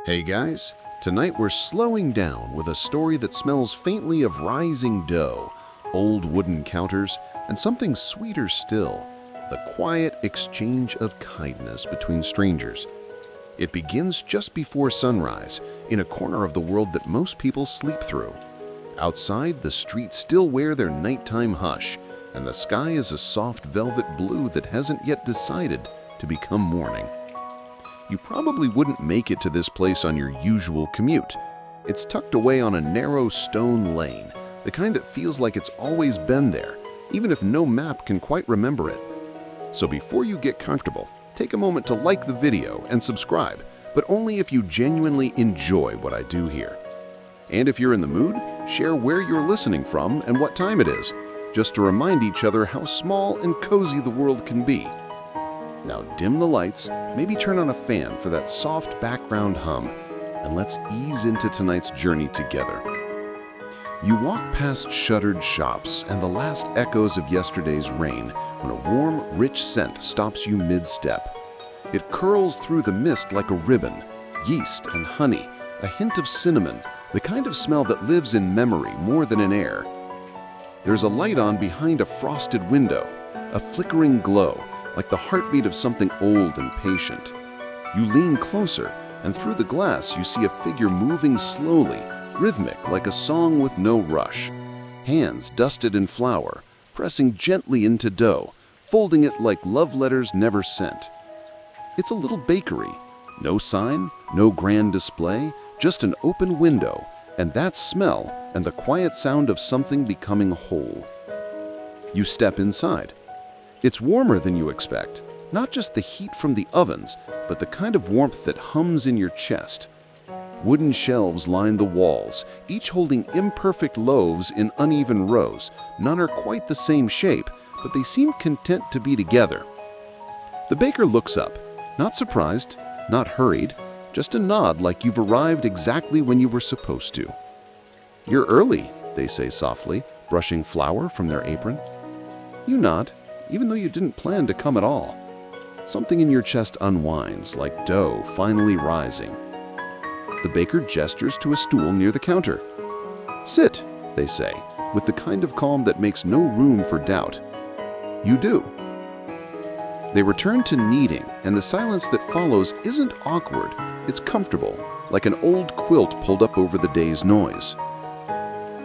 Hey guys, tonight we're slowing down with a story that smells faintly of rising dough, old wooden counters, and something sweeter still, the quiet exchange of kindness between strangers. It begins just before sunrise, in a corner of the world that most people sleep through. Outside, the streets still wear their nighttime hush, and the sky is a soft velvet blue that hasn't yet decided to become morning. You probably wouldn't make it to this place on your usual commute. It's tucked away on a narrow stone lane, the kind that feels like it's always been there, even if no map can quite remember it. So before you get comfortable, take a moment to like the video and subscribe, but only if you genuinely enjoy what I do here. And if you're in the mood, share where you're listening from and what time it is, just to remind each other how small and cozy the world can be. Now dim the lights, maybe turn on a fan for that soft background hum, and let's ease into tonight's journey together. You walk past shuttered shops and the last echoes of yesterday's rain when a warm, rich scent stops you mid-step. It curls through the mist like a ribbon, yeast and honey, a hint of cinnamon, the kind of smell that lives in memory more than in air. There's a light on behind a frosted window, a flickering glow, like the heartbeat of something old and patient. You lean closer, and through the glass you see a figure moving slowly, rhythmic like a song with no rush. Hands dusted in flour, pressing gently into dough, folding it like love letters never sent. It's a little bakery. No sign, no grand display, just an open window, and that smell and the quiet sound of something becoming whole. You step inside. It's warmer than you expect, not just the heat from the ovens, but the kind of warmth that hums in your chest. Wooden shelves line the walls, each holding imperfect loaves in uneven rows. None are quite the same shape, but they seem content to be together. The baker looks up, not surprised, not hurried, just a nod like you've arrived exactly when you were supposed to. "You're early," they say softly, brushing flour from their apron. You nod, even though you didn't plan to come at all. Something in your chest unwinds, like dough finally rising. The baker gestures to a stool near the counter. "Sit," they say, with the kind of calm that makes no room for doubt. You do. They return to kneading, and the silence that follows isn't awkward. It's comfortable, like an old quilt pulled up over the day's noise.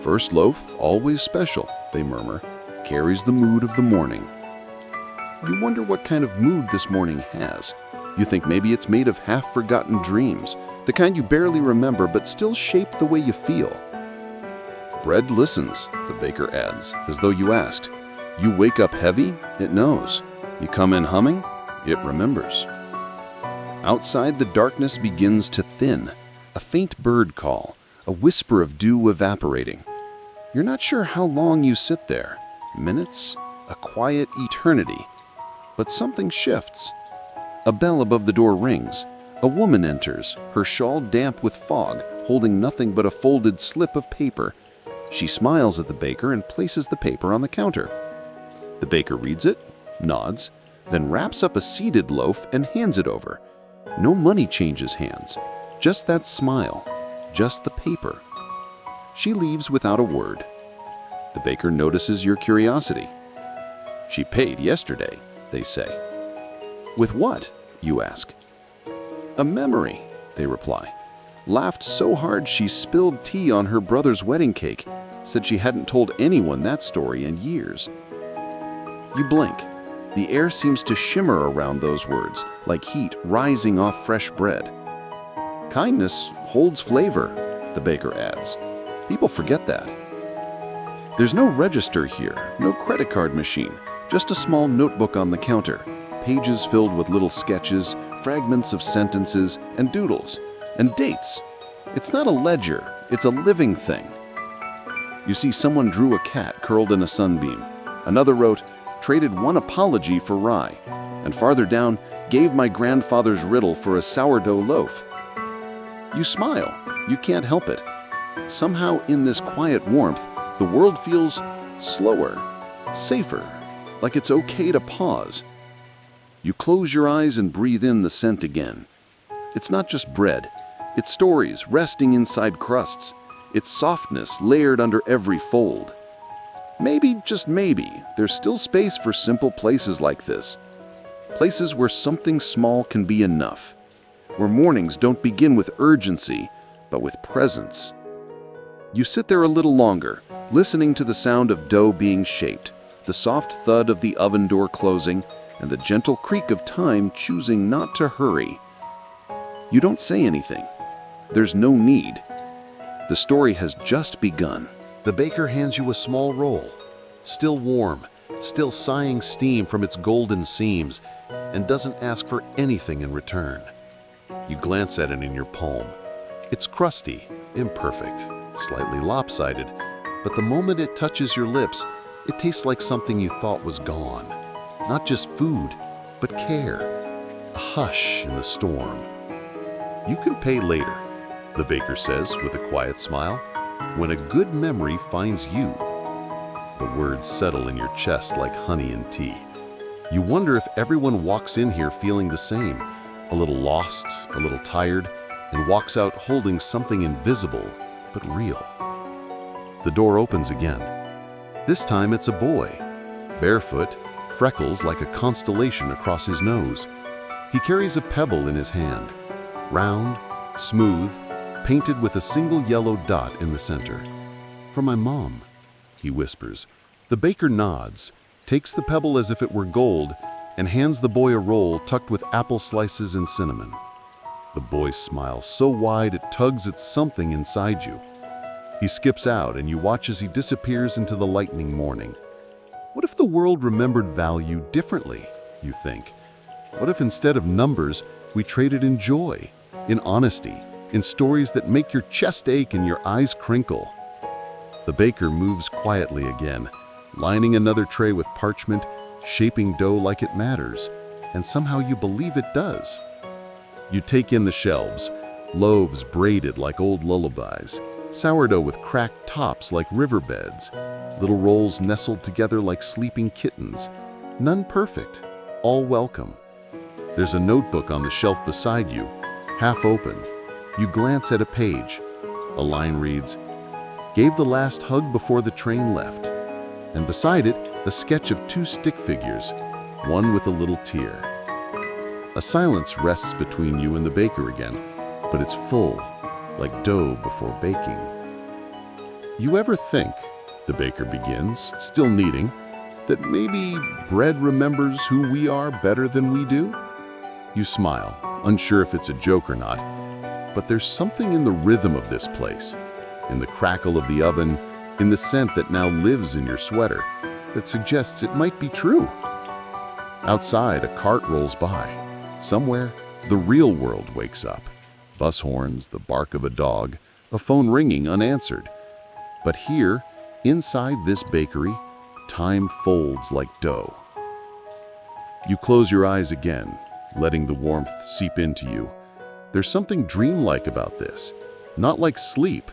"First loaf, always special," they murmur, "carries the mood of the morning." You wonder what kind of mood this morning has. You think maybe it's made of half-forgotten dreams, the kind you barely remember but still shape the way you feel. "Bread listens," the baker adds, as though you asked. "You wake up heavy, it knows. You come in humming, it remembers." Outside, the darkness begins to thin, a faint bird call, a whisper of dew evaporating. You're not sure how long you sit there, minutes, a quiet eternity. But something shifts. A bell above the door rings. A woman enters, her shawl damp with fog, holding nothing but a folded slip of paper. She smiles at the baker and places the paper on the counter. The baker reads it, nods, then wraps up a seeded loaf and hands it over. No money changes hands, just that smile, just the paper. She leaves without a word. The baker notices your curiosity. "She paid yesterday," they say. "With what?" you ask. "A memory," they reply. "Laughed so hard she spilled tea on her brother's wedding cake. Said she hadn't told anyone that story in years." You blink. The air seems to shimmer around those words, like heat rising off fresh bread. "Kindness holds flavor," the baker adds. People forget that. There's no register here, no credit card machine, just a small notebook on the counter, pages filled with little sketches, fragments of sentences, and doodles, and dates. It's not a ledger, it's a living thing. You see someone drew a cat curled in a sunbeam. Another wrote, "Traded one apology for rye," and farther down, "Gave my grandfather's riddle for a sourdough loaf." You smile, you can't help it. Somehow in this quiet warmth, the world feels slower, safer, like it's okay to pause. You close your eyes and breathe in the scent again. It's not just bread, its stories resting inside crusts, its softness layered under every fold. Maybe, just maybe, there's still space for simple places like this. Places where something small can be enough. Where mornings don't begin with urgency, but with presence. You sit there a little longer, listening to the sound of dough being shaped, the soft thud of the oven door closing, and the gentle creak of time choosing not to hurry. You don't say anything. There's no need. The story has just begun. The baker hands you a small roll, still warm, still sighing steam from its golden seams, and doesn't ask for anything in return. You glance at it in your palm. It's crusty, imperfect, slightly lopsided, but the moment it touches your lips, it tastes like something you thought was gone. Not just food, but care. A hush in the storm. You can pay later, the baker says with a quiet smile, when a good memory finds you. The words settle in your chest like honey and tea. You wonder if everyone walks in here feeling the same, a little lost, a little tired, and walks out holding something invisible but real. The door opens again. This time it's a boy, barefoot, freckles like a constellation across his nose. He carries a pebble in his hand, round, smooth, painted with a single yellow dot in the center. "For my mom," he whispers. The baker nods, takes the pebble as if it were gold, and hands the boy a roll tucked with apple slices and cinnamon. The boy's smile so wide it tugs at something inside you. He skips out and you watch as he disappears into the lightning morning. What if the world remembered value differently, you think? What if instead of numbers, we traded in joy, in honesty, in stories that make your chest ache and your eyes crinkle? The baker moves quietly again, lining another tray with parchment, shaping dough like it matters, and somehow you believe it does. You take in the shelves, loaves braided like old lullabies, sourdough with cracked tops like riverbeds, little rolls nestled together like sleeping kittens, none perfect, all welcome. There's a notebook on the shelf beside you, half opened. You glance at a page. A line reads, "Gave the last hug before the train left." And beside it, a sketch of two stick figures, one with a little tear. A silence rests between you and the baker again, but it's full, like dough before baking. "You ever think," the baker begins, still kneading, "that maybe bread remembers who we are better than we do?" You smile, unsure if it's a joke or not, but there's something in the rhythm of this place, in the crackle of the oven, in the scent that now lives in your sweater, that suggests it might be true. Outside, a cart rolls by. Somewhere, the real world wakes up. Bus horns, the bark of a dog, a phone ringing unanswered. But here, inside this bakery, time folds like dough. You close your eyes again, letting the warmth seep into you. There's something dreamlike about this, not like sleep,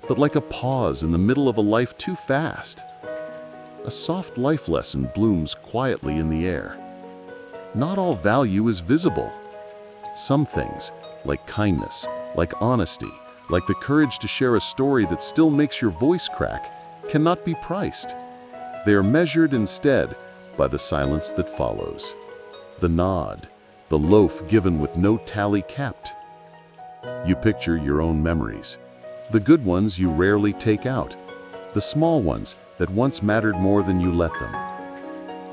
but like a pause in the middle of a life too fast. A soft life lesson blooms quietly in the air. Not all value is visible. Some things, like kindness, like honesty, like the courage to share a story that still makes your voice crack, cannot be priced. They are measured instead by the silence that follows. The nod, the loaf given with no tally kept. You picture your own memories, the good ones you rarely take out, the small ones that once mattered more than you let them.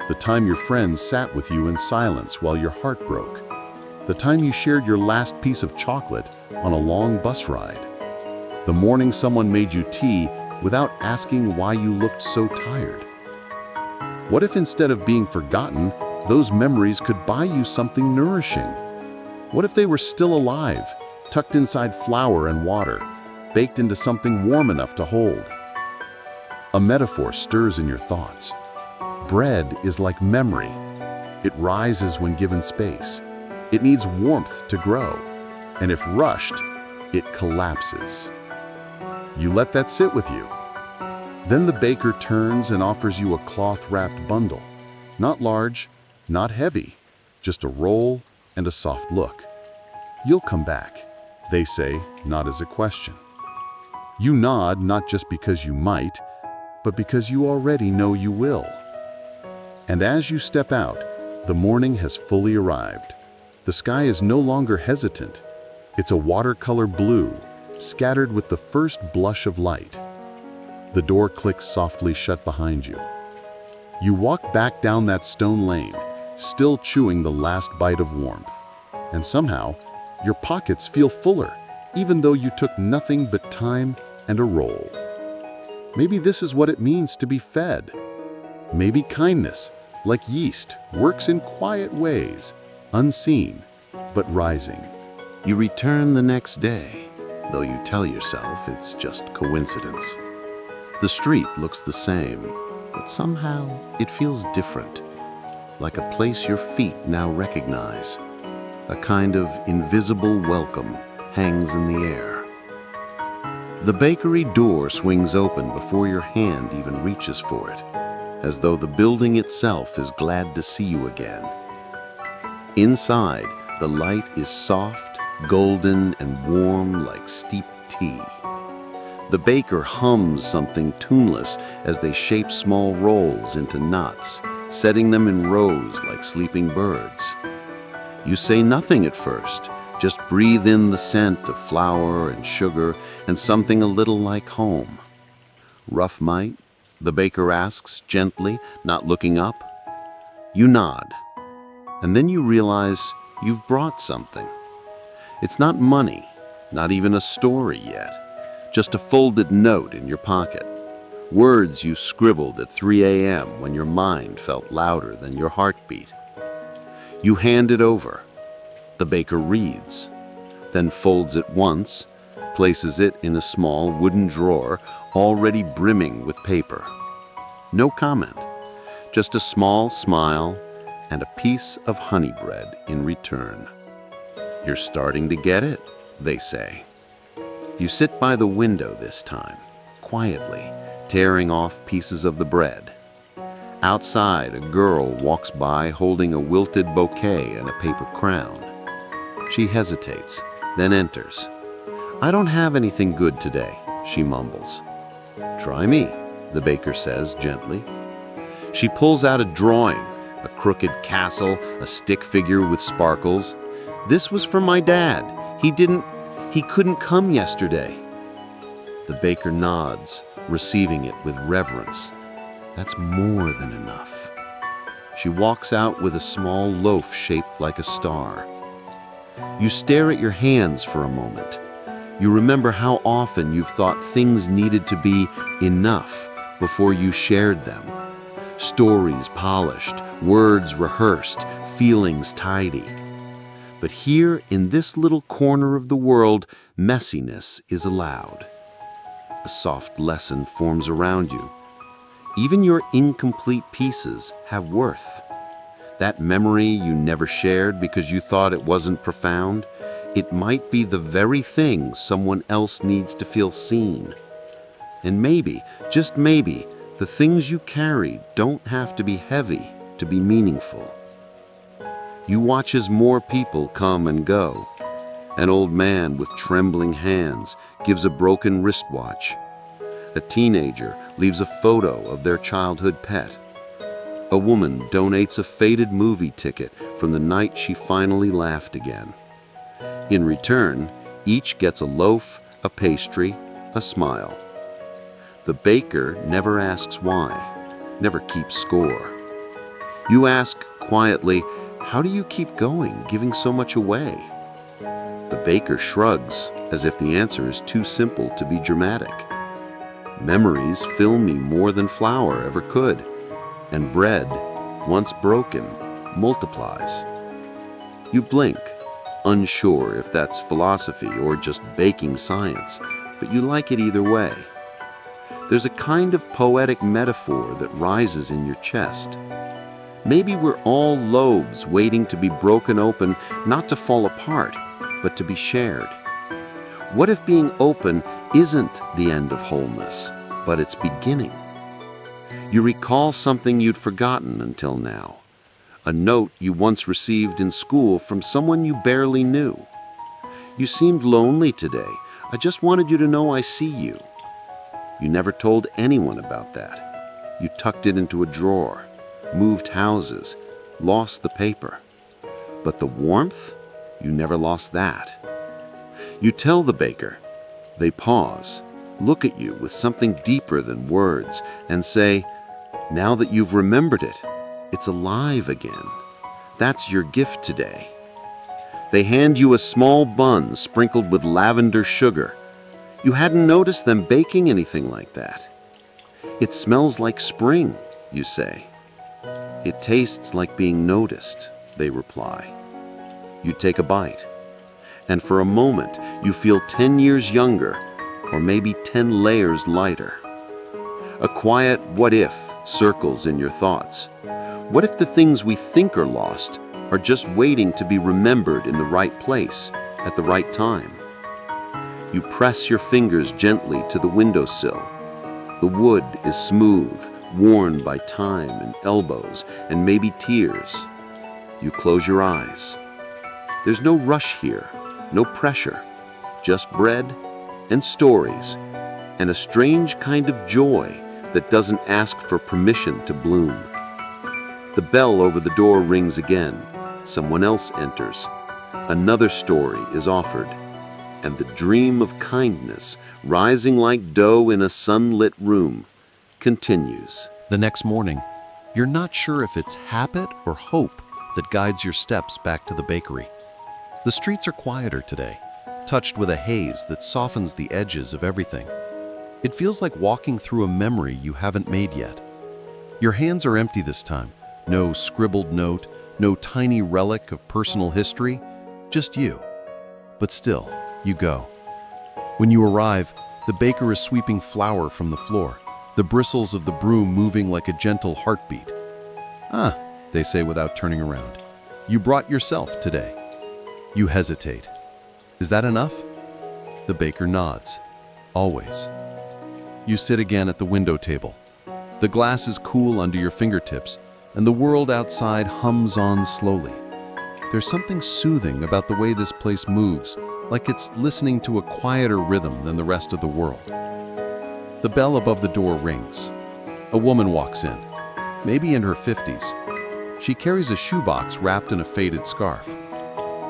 The time your friends sat with you in silence while your heart broke. The time you shared your last piece of chocolate on a long bus ride. The morning someone made you tea without asking why you looked so tired. What if instead of being forgotten, those memories could buy you something nourishing? What if they were still alive, tucked inside flour and water, baked into something warm enough to hold? A metaphor stirs in your thoughts. Bread is like memory. It rises when given space. It needs warmth to grow, and if rushed, it collapses. You let that sit with you. Then the baker turns and offers you a cloth-wrapped bundle. Not large, not heavy, just a roll and a soft look. You'll come back. they say, not as a question. You nod not just because you might, but because you already know you will. And as you step out, the morning has fully arrived. The sky is no longer hesitant. It's a watercolor blue, scattered with the first blush of light. The door clicks softly shut behind you. You walk back down that stone lane, still chewing the last bite of warmth. And somehow, your pockets feel fuller, even though you took nothing but time and a roll. Maybe this is what it means to be fed. Maybe kindness, like yeast, works in quiet ways, unseen, but rising. You return the next day, though you tell yourself it's just coincidence. The street looks the same, but somehow it feels different, like a place your feet now recognize. A kind of invisible welcome hangs in the air. The bakery door swings open before your hand even reaches for it, as though the building itself is glad to see you again. Inside, the light is soft, golden, and warm like steeped tea. The baker hums something tuneless as they shape small rolls into knots, setting them in rows like sleeping birds. You say nothing at first, just breathe in the scent of flour and sugar and something a little like home. "Rough mite?" the baker asks gently, not looking up. You nod, and then you realize you've brought something. It's not money, not even a story yet, just a folded note in your pocket. Words you scribbled at 3 a.m. when your mind felt louder than your heartbeat. You hand it over. The baker reads, then folds it once, places it in a small wooden drawer already brimming with paper. No comment, just a small smile and a piece of honey bread in return. "You're starting to get it," they say. You sit by the window this time, quietly, tearing off pieces of the bread. Outside, a girl walks by holding a wilted bouquet and a paper crown. She hesitates, then enters. "I don't have anything good today," she mumbles. "Try me," the baker says gently. She pulls out a drawing, a crooked castle, a stick figure with sparkles. "This was for my dad. He couldn't come yesterday." The baker nods, receiving it with reverence. That's more than enough. She walks out with a small loaf shaped like a star. You stare at your hands for a moment. You remember how often you've thought things needed to be enough before you shared them. Stories polished, words rehearsed, feelings tidy. But here in this little corner of the world, messiness is allowed. A soft lesson forms around you. Even your incomplete pieces have worth. That memory you never shared because you thought it wasn't profound, it might be the very thing someone else needs to feel seen. And maybe, just maybe, the things you carry don't have to be heavy to be meaningful. You watch as more people come and go. An old man with trembling hands gives a broken wristwatch. A teenager leaves a photo of their childhood pet. A woman donates a faded movie ticket from the night she finally laughed again. In return, each gets a loaf, a pastry, a smile. The baker never asks why, never keeps score. You ask quietly, "How do you keep going, giving so much away?" The baker shrugs, as if the answer is too simple to be dramatic. "Memories fill me more than flour ever could, and bread, once broken, multiplies." You blink, unsure if that's philosophy or just baking science, but you like it either way. There's a kind of poetic metaphor that rises in your chest. Maybe we're all loaves waiting to be broken open, not to fall apart, but to be shared. What if being open isn't the end of wholeness, but its beginning? You recall something you'd forgotten until now, a note you once received in school from someone you barely knew. You seemed lonely today. I just wanted you to know I see you." You never told anyone about that. You tucked it into a drawer, moved houses, lost the paper. But the warmth, you never lost that. You tell the baker. They pause, look at you with something deeper than words, and say, "Now that you've remembered it, it's alive again. That's your gift today." They hand you a small bun sprinkled with lavender sugar. You hadn't noticed them baking anything like that. "It smells like spring," you say. "It tastes like being noticed," they reply. You take a bite, and for a moment you feel 10 years younger, or maybe 10 layers lighter. A quiet what if circles in your thoughts. What if the things we think are lost are just waiting to be remembered in the right place at the right time? You press your fingers gently to the windowsill. The wood is smooth, worn by time and elbows and maybe tears. You close your eyes. There's no rush here, no pressure, just bread and stories, and a strange kind of joy that doesn't ask for permission to bloom. The bell over the door rings again. Someone else enters. Another story is offered, and the dream of kindness, rising like dough in a sunlit room, continues. The next morning, you're not sure if it's habit or hope that guides your steps back to the bakery. The streets are quieter today, touched with a haze that softens the edges of everything. It feels like walking through a memory you haven't made yet. Your hands are empty this time. No scribbled note, no tiny relic of personal history, just you. But still, you go. When you arrive, the baker is sweeping flour from the floor, the bristles of the broom moving like a gentle heartbeat. "Ah," they say without turning around. "You brought yourself today." You hesitate. "Is that enough?" The baker nods. "Always." You sit again at the window table. The glass is cool under your fingertips, and the world outside hums on slowly. There's something soothing about the way this place moves, like it's listening to a quieter rhythm than the rest of the world. The bell above the door rings. A woman walks in, maybe in her 50s. She carries a shoebox wrapped in a faded scarf.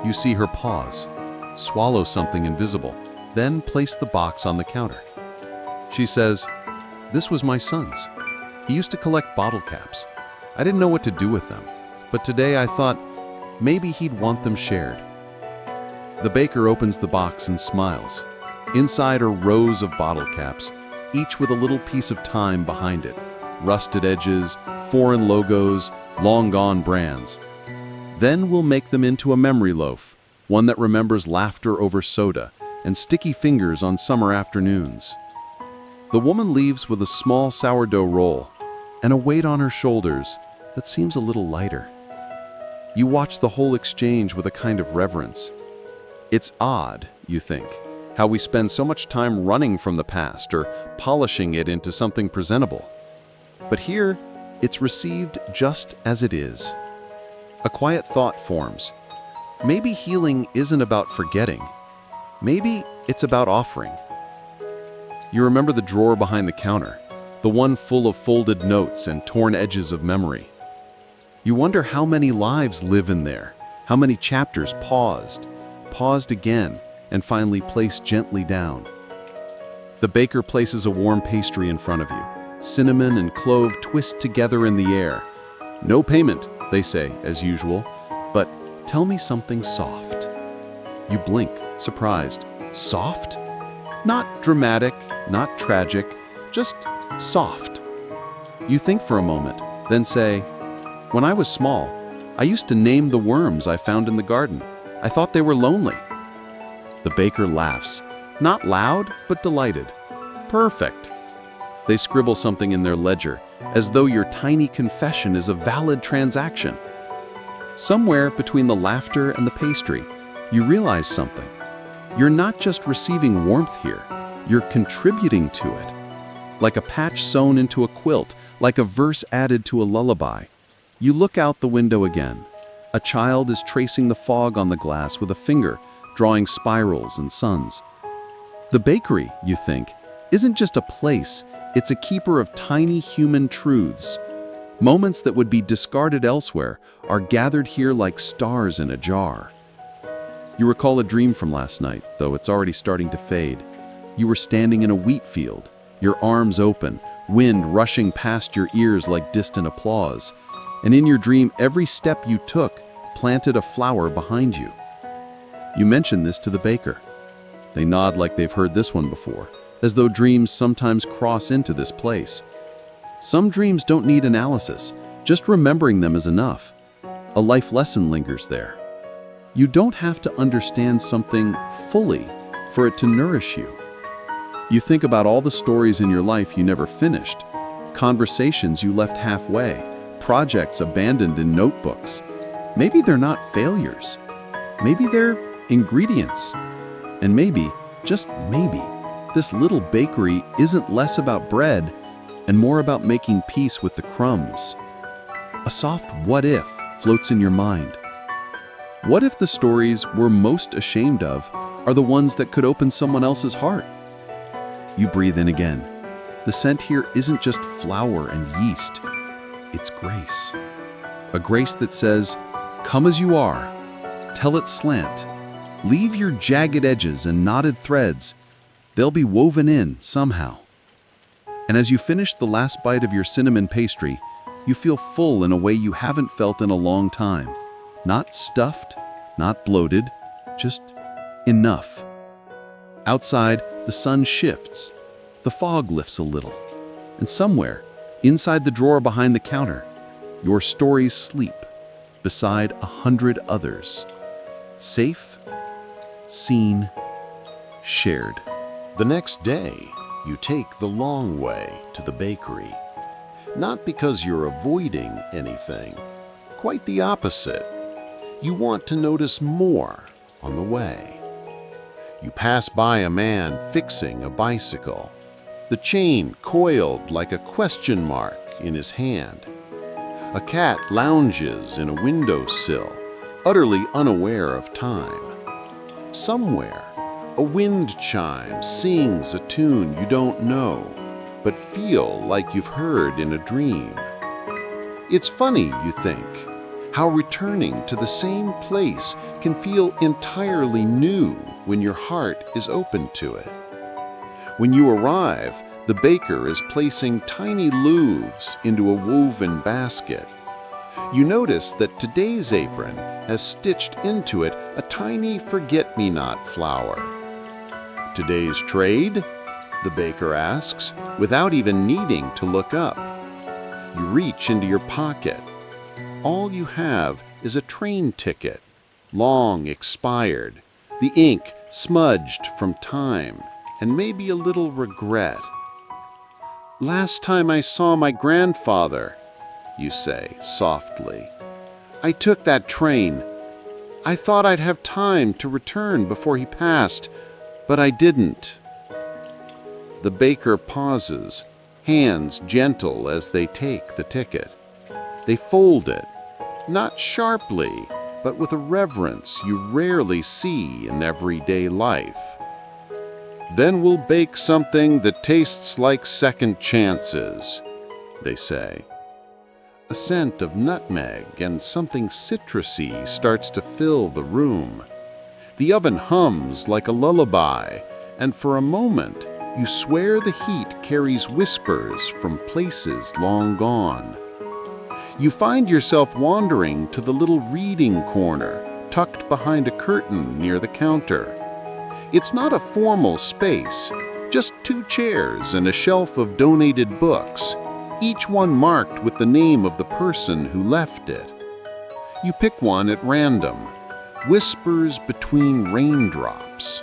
You see her pause, swallow something invisible, then place the box on the counter. She says, "This was my son's. He used to collect bottle caps. I didn't know what to do with them, but today I thought maybe he'd want them shared." The baker opens the box and smiles. Inside are rows of bottle caps, each with a little piece of time behind it. Rusted edges, foreign logos, long-gone brands. "Then we'll make them into a memory loaf, one that remembers laughter over soda and sticky fingers on summer afternoons." The woman leaves with a small sourdough roll and a weight on her shoulders that seems a little lighter. You watch the whole exchange with a kind of reverence. It's odd, you think, how we spend so much time running from the past or polishing it into something presentable. But here, it's received just as it is. A quiet thought forms. Maybe healing isn't about forgetting. Maybe it's about offering. You remember the drawer behind the counter, the one full of folded notes and torn edges of memory. You wonder how many lives live in there, how many chapters paused again, and finally placed gently down. The baker places a warm pastry in front of you. Cinnamon and clove twist together in the air. "No payment," they say, as usual, but "tell me something soft." You blink, surprised. Soft? Not dramatic, not tragic, just soft. You think for a moment, then say, "When I was small, I used to name the worms I found in the garden. I thought they were lonely." The baker laughs, not loud, but delighted. "Perfect." They scribble something in their ledger, as though your tiny confession is a valid transaction. Somewhere between the laughter and the pastry, you realize something. You're not just receiving warmth here, you're contributing to it. Like a patch sewn into a quilt, like a verse added to a lullaby. You look out the window again. A child is tracing the fog on the glass with a finger, drawing spirals and suns. The bakery, you think, isn't just a place, it's a keeper of tiny human truths. Moments that would be discarded elsewhere are gathered here like stars in a jar. You recall a dream from last night, though it's already starting to fade. You were standing in a wheat field, your arms open, wind rushing past your ears like distant applause. And in your dream, every step you took planted a flower behind you. You mention this to the baker. They nod like they've heard this one before, as though dreams sometimes cross into this place. Some dreams don't need analysis, just remembering them is enough. A life lesson lingers there. You don't have to understand something fully for it to nourish you. You think about all the stories in your life you never finished, conversations you left halfway, projects abandoned in notebooks. Maybe they're not failures. Maybe they're ingredients. And maybe, just maybe, this little bakery isn't less about bread and more about making peace with the crumbs. A soft what if floats in your mind. What if the stories we're most ashamed of are the ones that could open someone else's heart? You breathe in again. The scent here isn't just flour and yeast. It's grace. A grace that says, come as you are, tell it slant, leave your jagged edges and knotted threads. They'll be woven in somehow. And as you finish the last bite of your cinnamon pastry, you feel full in a way you haven't felt in a long time. Not stuffed, not bloated, just enough. Outside, the sun shifts, the fog lifts a little, and somewhere, inside the drawer behind the counter, your stories sleep beside 100 others. Safe, seen, shared. The next day, you take the long way to the bakery. Not because you're avoiding anything, quite the opposite. You want to notice more on the way. You pass by a man fixing a bicycle, the chain coiled like a question mark in his hand. A cat lounges in a windowsill, utterly unaware of time. Somewhere, a wind chime sings a tune you don't know, but feel like you've heard in a dream. It's funny, you think, how returning to the same place can feel entirely new when your heart is open to it. When you arrive, the baker is placing tiny loaves into a woven basket. You notice that today's apron has stitched into it a tiny forget-me-not flower. Today's trade? The baker asks, without even needing to look up. You reach into your pocket. All you have is a train ticket, long expired, the ink smudged from time, and maybe a little regret. Last time I saw my grandfather, you say softly, I took that train. I thought I'd have time to return before he passed, but I didn't. The baker pauses, hands gentle as they take the ticket. They fold it, not sharply, but with a reverence you rarely see in everyday life. Then we'll bake something that tastes like second chances, they say. A scent of nutmeg and something citrusy starts to fill the room. The oven hums like a lullaby, and for a moment, you swear the heat carries whispers from places long gone. You find yourself wandering to the little reading corner, tucked behind a curtain near the counter. It's not a formal space, just 2 chairs and a shelf of donated books, each one marked with the name of the person who left it. You pick one at random, Whispers Between Raindrops.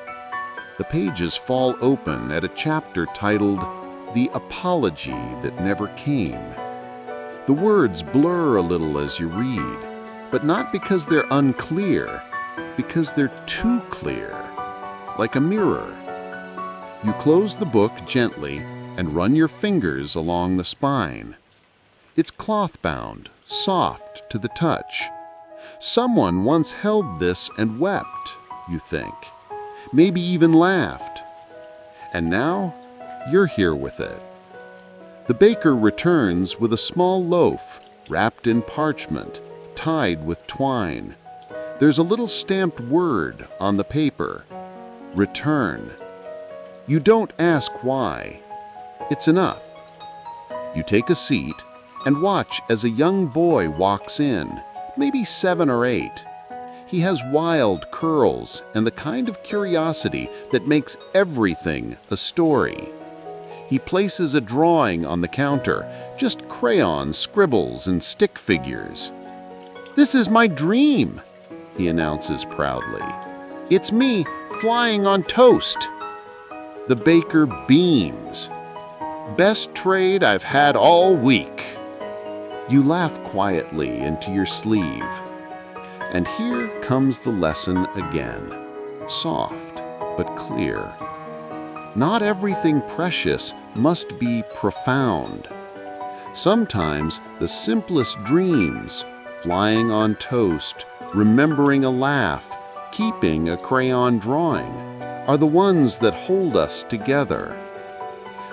The pages fall open at a chapter titled The Apology That Never Came. The words blur a little as you read, but not because they're unclear, because they're too clear, like a mirror. You close the book gently and run your fingers along the spine. It's cloth-bound, soft to the touch. Someone once held this and wept, you think. Maybe even laughed. And now, you're here with it. The baker returns with a small loaf, wrapped in parchment, tied with twine. There's a little stamped word on the paper: return. You don't ask why. It's enough. You take a seat and watch as a young boy walks in, maybe 7 or 8. He has wild curls and the kind of curiosity that makes everything a story. He places a drawing on the counter, just crayon scribbles and stick figures. "This is my dream," he announces proudly. "It's me flying on toast." The baker beams. "Best trade I've had all week." You laugh quietly into your sleeve. And here comes the lesson again, soft but clear. Not everything precious must be profound. Sometimes the simplest dreams, flying on toast, remembering a laugh, keeping a crayon drawing, are the ones that hold us together.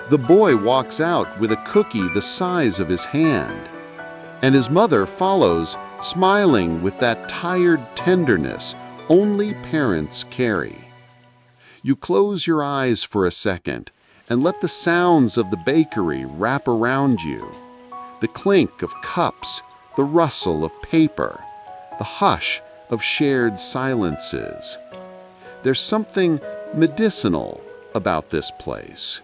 The boy walks out with a cookie the size of his hand, and his mother follows, smiling with that tired tenderness only parents carry. You close your eyes for a second and let the sounds of the bakery wrap around you. The clink of cups, the rustle of paper, the hush of shared silences. There's something medicinal about this place.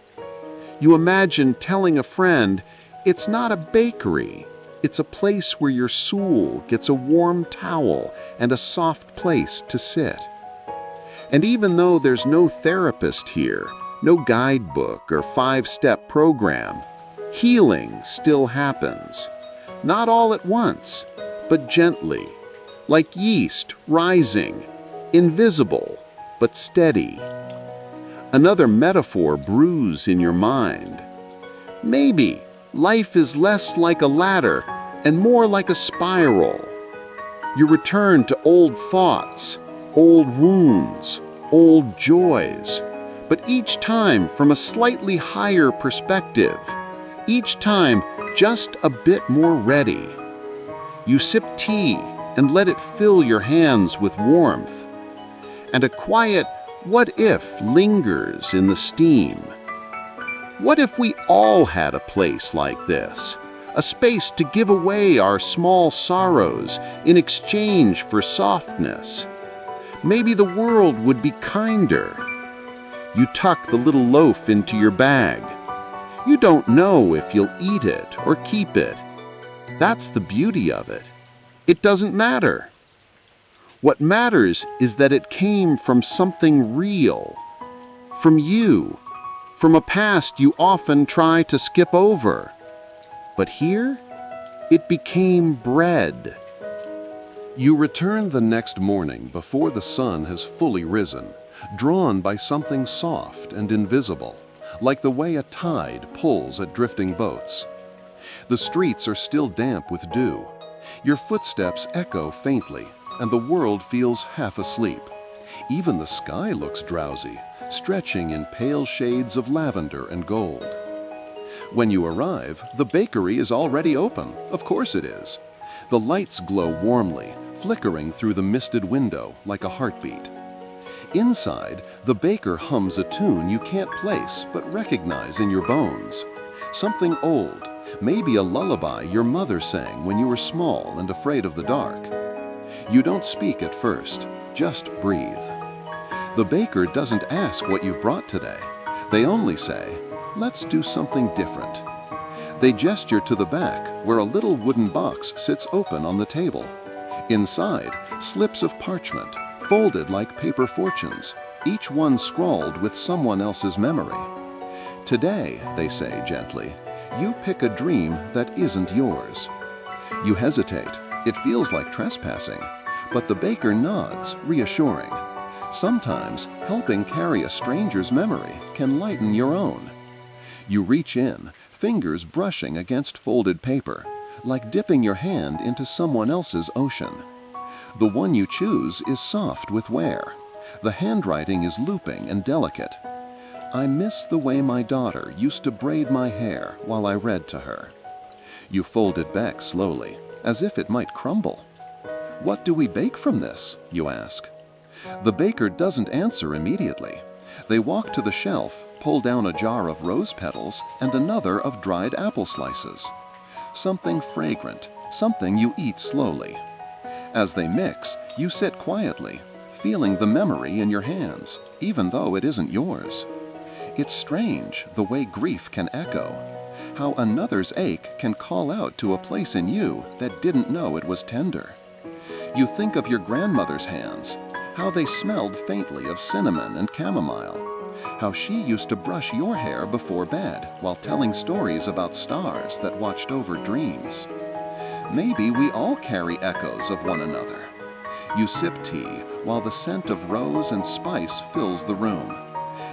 You imagine telling a friend, it's not a bakery. It's a place where your soul gets a warm towel and a soft place to sit. And even though there's no therapist here, no guidebook or 5-step program, healing still happens. Not all at once, but gently, like yeast rising, invisible but steady. Another metaphor brews in your mind. Maybe life is less like a ladder and more like a spiral. You return to old thoughts, old wounds, old joys, but each time from a slightly higher perspective, each time just a bit more ready. You sip tea and let it fill your hands with warmth, and a quiet what if lingers in the steam. What if we all had a place like this? A space to give away our small sorrows in exchange for softness. Maybe the world would be kinder. You tuck the little loaf into your bag. You don't know if you'll eat it or keep it. That's the beauty of it. It doesn't matter. What matters is that it came from something real. From you. From a past you often try to skip over. But here, it became bread. You return the next morning before the sun has fully risen, drawn by something soft and invisible, like the way a tide pulls at drifting boats. The streets are still damp with dew. Your footsteps echo faintly, and the world feels half asleep. Even the sky looks drowsy, stretching in pale shades of lavender and gold. When you arrive, the bakery is already open. Of course it is. The lights glow warmly, flickering through the misted window like a heartbeat. Inside, the baker hums a tune you can't place but recognize in your bones. Something old, maybe a lullaby your mother sang when you were small and afraid of the dark. You don't speak at first, just breathe. The baker doesn't ask what you've brought today. They only say, let's do something different. They gesture to the back, where a little wooden box sits open on the table. Inside, slips of parchment, folded like paper fortunes, each one scrawled with someone else's memory. Today, they say gently, you pick a dream that isn't yours. You hesitate. It feels like trespassing, but the baker nods, reassuring. Sometimes, helping carry a stranger's memory can lighten your own. You reach in, fingers brushing against folded paper, like dipping your hand into someone else's ocean. The one you choose is soft with wear, The handwriting is looping and delicate. I miss the way my daughter used to braid my hair while I read to her. You fold it back slowly, as if it might crumble. What do we bake from this? You ask. The baker doesn't answer immediately. They walk to the shelf, pull down a jar of rose petals and another of dried apple slices. Something fragrant, something you eat slowly. As they mix, you sit quietly, feeling the memory in your hands, even though it isn't yours. It's strange the way grief can echo, how another's ache can call out to a place in you that didn't know it was tender. You think of your grandmother's hands, how they smelled faintly of cinnamon and chamomile, how she used to brush your hair before bed while telling stories about stars that watched over dreams. Maybe we all carry echoes of one another. You sip tea while the scent of rose and spice fills the room.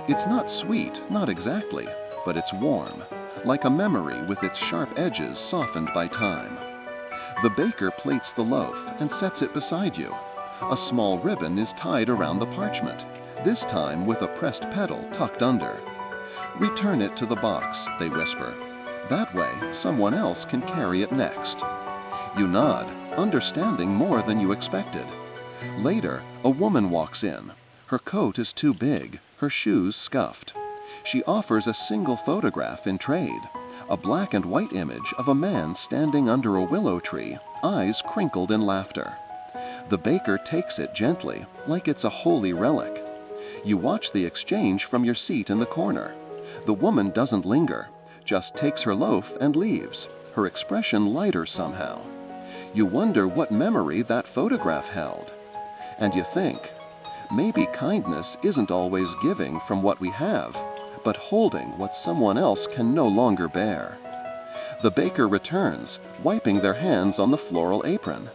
It's not sweet, not exactly, but it's warm, like a memory with its sharp edges softened by time. The baker plates the loaf and sets it beside you. A small ribbon is tied around the parchment, this time with a pressed petal tucked under. "Return it to the box," they whisper. "That way, someone else can carry it next." You nod, understanding more than you expected. Later, a woman walks in. Her coat is too big, her shoes scuffed. She offers a single photograph in trade, a black and white image of a man standing under a willow tree, eyes crinkled in laughter. The baker takes it gently, like it's a holy relic. You watch the exchange from your seat in the corner. The woman doesn't linger, just takes her loaf and leaves, her expression lighter somehow. You wonder what memory that photograph held. And you think, maybe kindness isn't always giving from what we have, but holding what someone else can no longer bear. The baker returns, wiping their hands on the floral apron.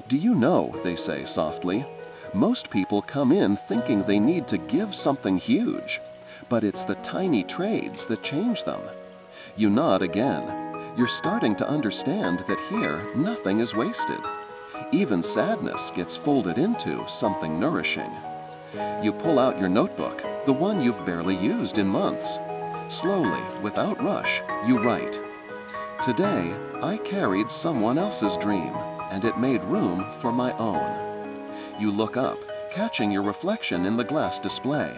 "Do you know," they say softly, "most people come in thinking they need to give something huge, but it's the tiny trades that change them." You nod again. You're starting to understand that here nothing is wasted. Even sadness gets folded into something nourishing. You pull out your notebook, the one you've barely used in months. Slowly, without rush, you write, "Today, I carried someone else's dream, and it made room for my own." You look up, catching your reflection in the glass display.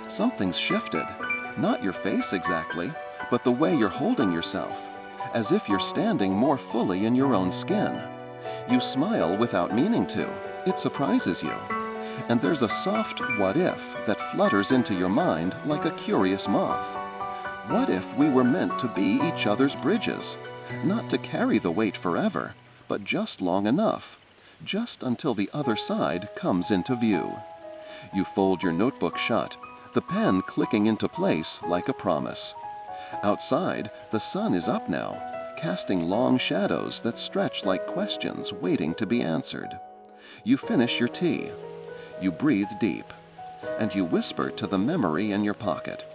Something's shifted. Not your face exactly, but the way you're holding yourself, as if you're standing more fully in your own skin. You smile without meaning to. It surprises you. And there's a soft what if that flutters into your mind like a curious moth. What if we were meant to be each other's bridges, not to carry the weight forever, but just long enough, just until the other side comes into view? You fold your notebook shut, the pen clicking into place like a promise. Outside, the sun is up now, casting long shadows that stretch like questions waiting to be answered. You finish your tea. You breathe deep, and you whisper to the memory in your pocket,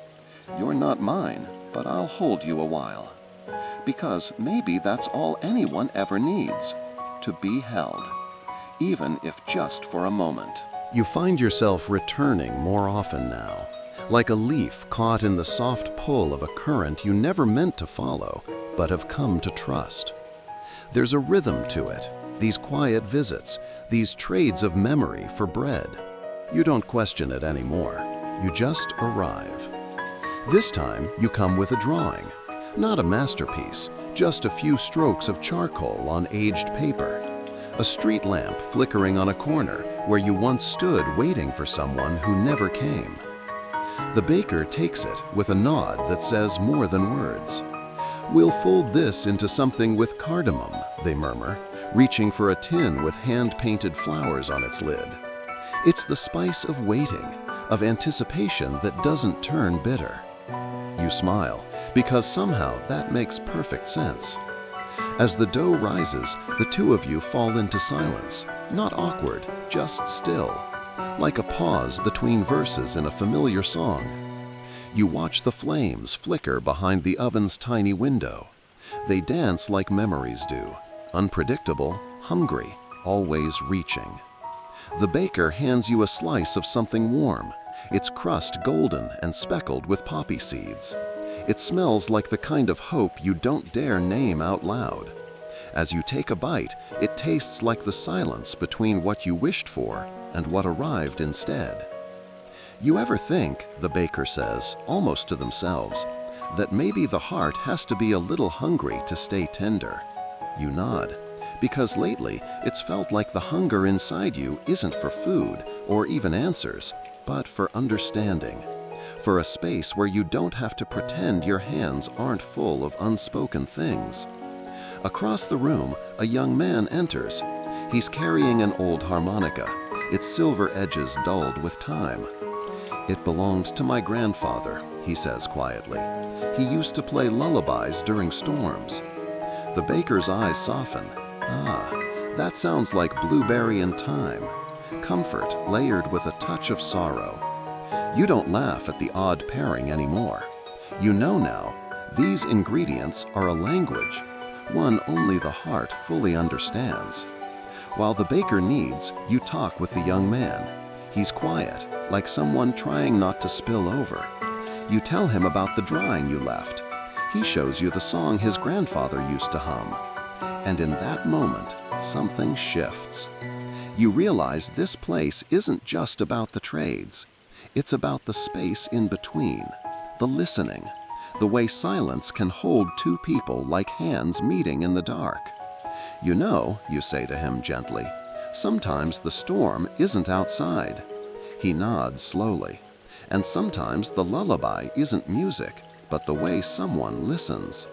"You're not mine, but I'll hold you a while." Because maybe that's all anyone ever needs, to be held, even if just for a moment. You find yourself returning more often now, like a leaf caught in the soft pull of a current you never meant to follow, but have come to trust. There's a rhythm to it, these quiet visits, these trades of memory for bread. You don't question it anymore. You just arrive. This time, you come with a drawing. Not a masterpiece, just a few strokes of charcoal on aged paper. A street lamp flickering on a corner where you once stood waiting for someone who never came. The baker takes it with a nod that says more than words. "We'll fold this into something with cardamom," they murmur, reaching for a tin with hand-painted flowers on its lid. It's the spice of waiting, of anticipation that doesn't turn bitter. You smile, because somehow that makes perfect sense. As the dough rises, the two of you fall into silence, not awkward, just still, like a pause between verses in a familiar song. You watch the flames flicker behind the oven's tiny window. They dance like memories do, unpredictable, hungry, always reaching. The baker hands you a slice of something warm, its crust golden and speckled with poppy seeds. It smells like the kind of hope you don't dare name out loud. As you take a bite, it tastes like the silence between what you wished for and what arrived instead. You ever think, the baker says, almost to themselves, that maybe the heart has to be a little hungry to stay tender? You nod, because lately it's felt like the hunger inside you isn't for food or even answers, but for understanding, for a space where you don't have to pretend your hands aren't full of unspoken things. Across the room, a young man enters. He's carrying an old harmonica, its silver edges dulled with time. "It belonged to my grandfather," he says quietly. "He used to play lullabies during storms." The baker's eyes soften. "Ah, that sounds like blueberry and thyme. Comfort layered with a touch of sorrow." You don't laugh at the odd pairing anymore. You know now, these ingredients are a language, one only the heart fully understands. While the baker kneads, you talk with the young man. He's quiet, like someone trying not to spill over. You tell him about the drawing you left. He shows you the song his grandfather used to hum. And in that moment, something shifts. You realize this place isn't just about the trades. It's about the space in between, the listening, the way silence can hold two people like hands meeting in the dark. "You know," you say to him gently, "sometimes the storm isn't outside." He nods slowly. "And sometimes the lullaby isn't music, but the way someone listens."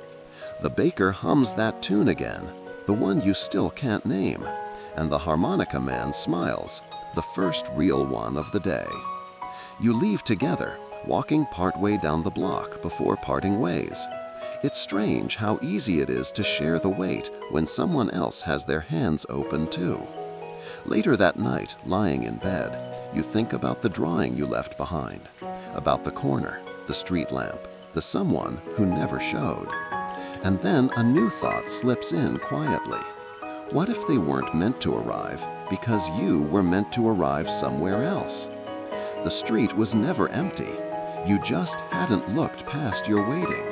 The baker hums that tune again, the one you still can't name, and the harmonica man smiles, the first real one of the day. You leave together, walking partway down the block before parting ways. It's strange how easy it is to share the weight when someone else has their hands open too. Later that night, lying in bed, you think about the drawing you left behind, about the corner, the street lamp, the someone who never showed. And then a new thought slips in quietly. What if they weren't meant to arrive because you were meant to arrive somewhere else? The street was never empty. You just hadn't looked past your waiting.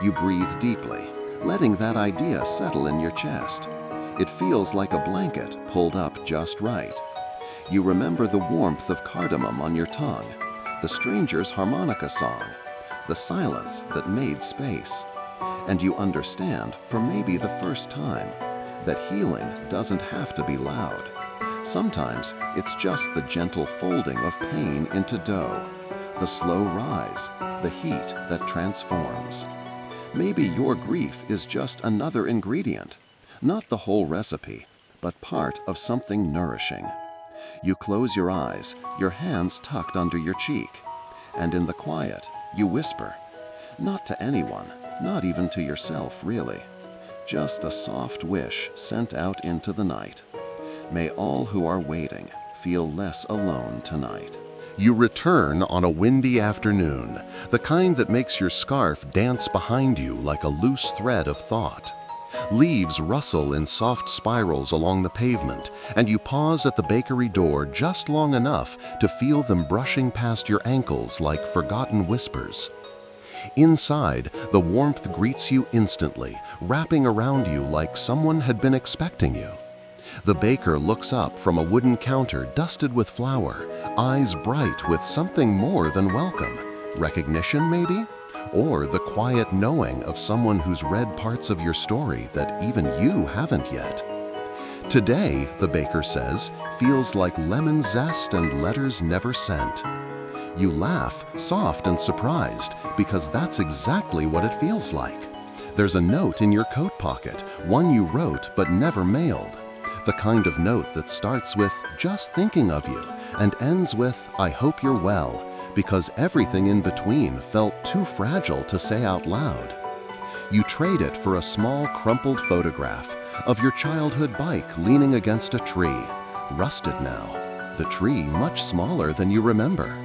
You breathe deeply, letting that idea settle in your chest. It feels like a blanket pulled up just right. You remember the warmth of cardamom on your tongue, the stranger's harmonica song, the silence that made space. And you understand, for maybe the first time, that healing doesn't have to be loud. Sometimes it's just the gentle folding of pain into dough, the slow rise, the heat that transforms. Maybe your grief is just another ingredient, not the whole recipe, but part of something nourishing. You close your eyes, your hands tucked under your cheek, and in the quiet, you whisper, not to anyone, not even to yourself really, just a soft wish sent out into the night. May all who are waiting feel less alone tonight. You return on a windy afternoon, the kind that makes your scarf dance behind you like a loose thread of thought. Leaves rustle in soft spirals along the pavement, and you pause at the bakery door just long enough to feel them brushing past your ankles like forgotten whispers. Inside, the warmth greets you instantly, wrapping around you like someone had been expecting you. The baker looks up from a wooden counter dusted with flour, eyes bright with something more than welcome. Recognition, maybe? Or the quiet knowing of someone who's read parts of your story that even you haven't yet. Today, the baker says, feels like lemon zest and letters never sent. You laugh, soft and surprised, because that's exactly what it feels like. There's a note in your coat pocket, one you wrote but never mailed. The kind of note that starts with, just thinking of you, and ends with, I hope you're well, because everything in between felt too fragile to say out loud. You trade it for a small crumpled photograph of your childhood bike leaning against a tree, rusted now, the tree much smaller than you remember.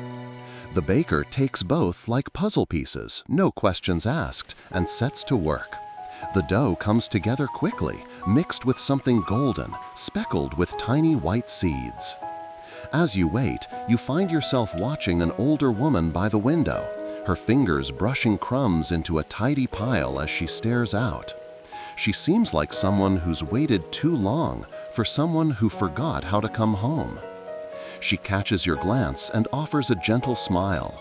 The baker takes both like puzzle pieces, no questions asked, and sets to work. The dough comes together quickly, mixed with something golden, speckled with tiny white seeds. As you wait, you find yourself watching an older woman by the window, her fingers brushing crumbs into a tidy pile as she stares out. She seems like someone who's waited too long for someone who forgot how to come home. She catches your glance and offers a gentle smile.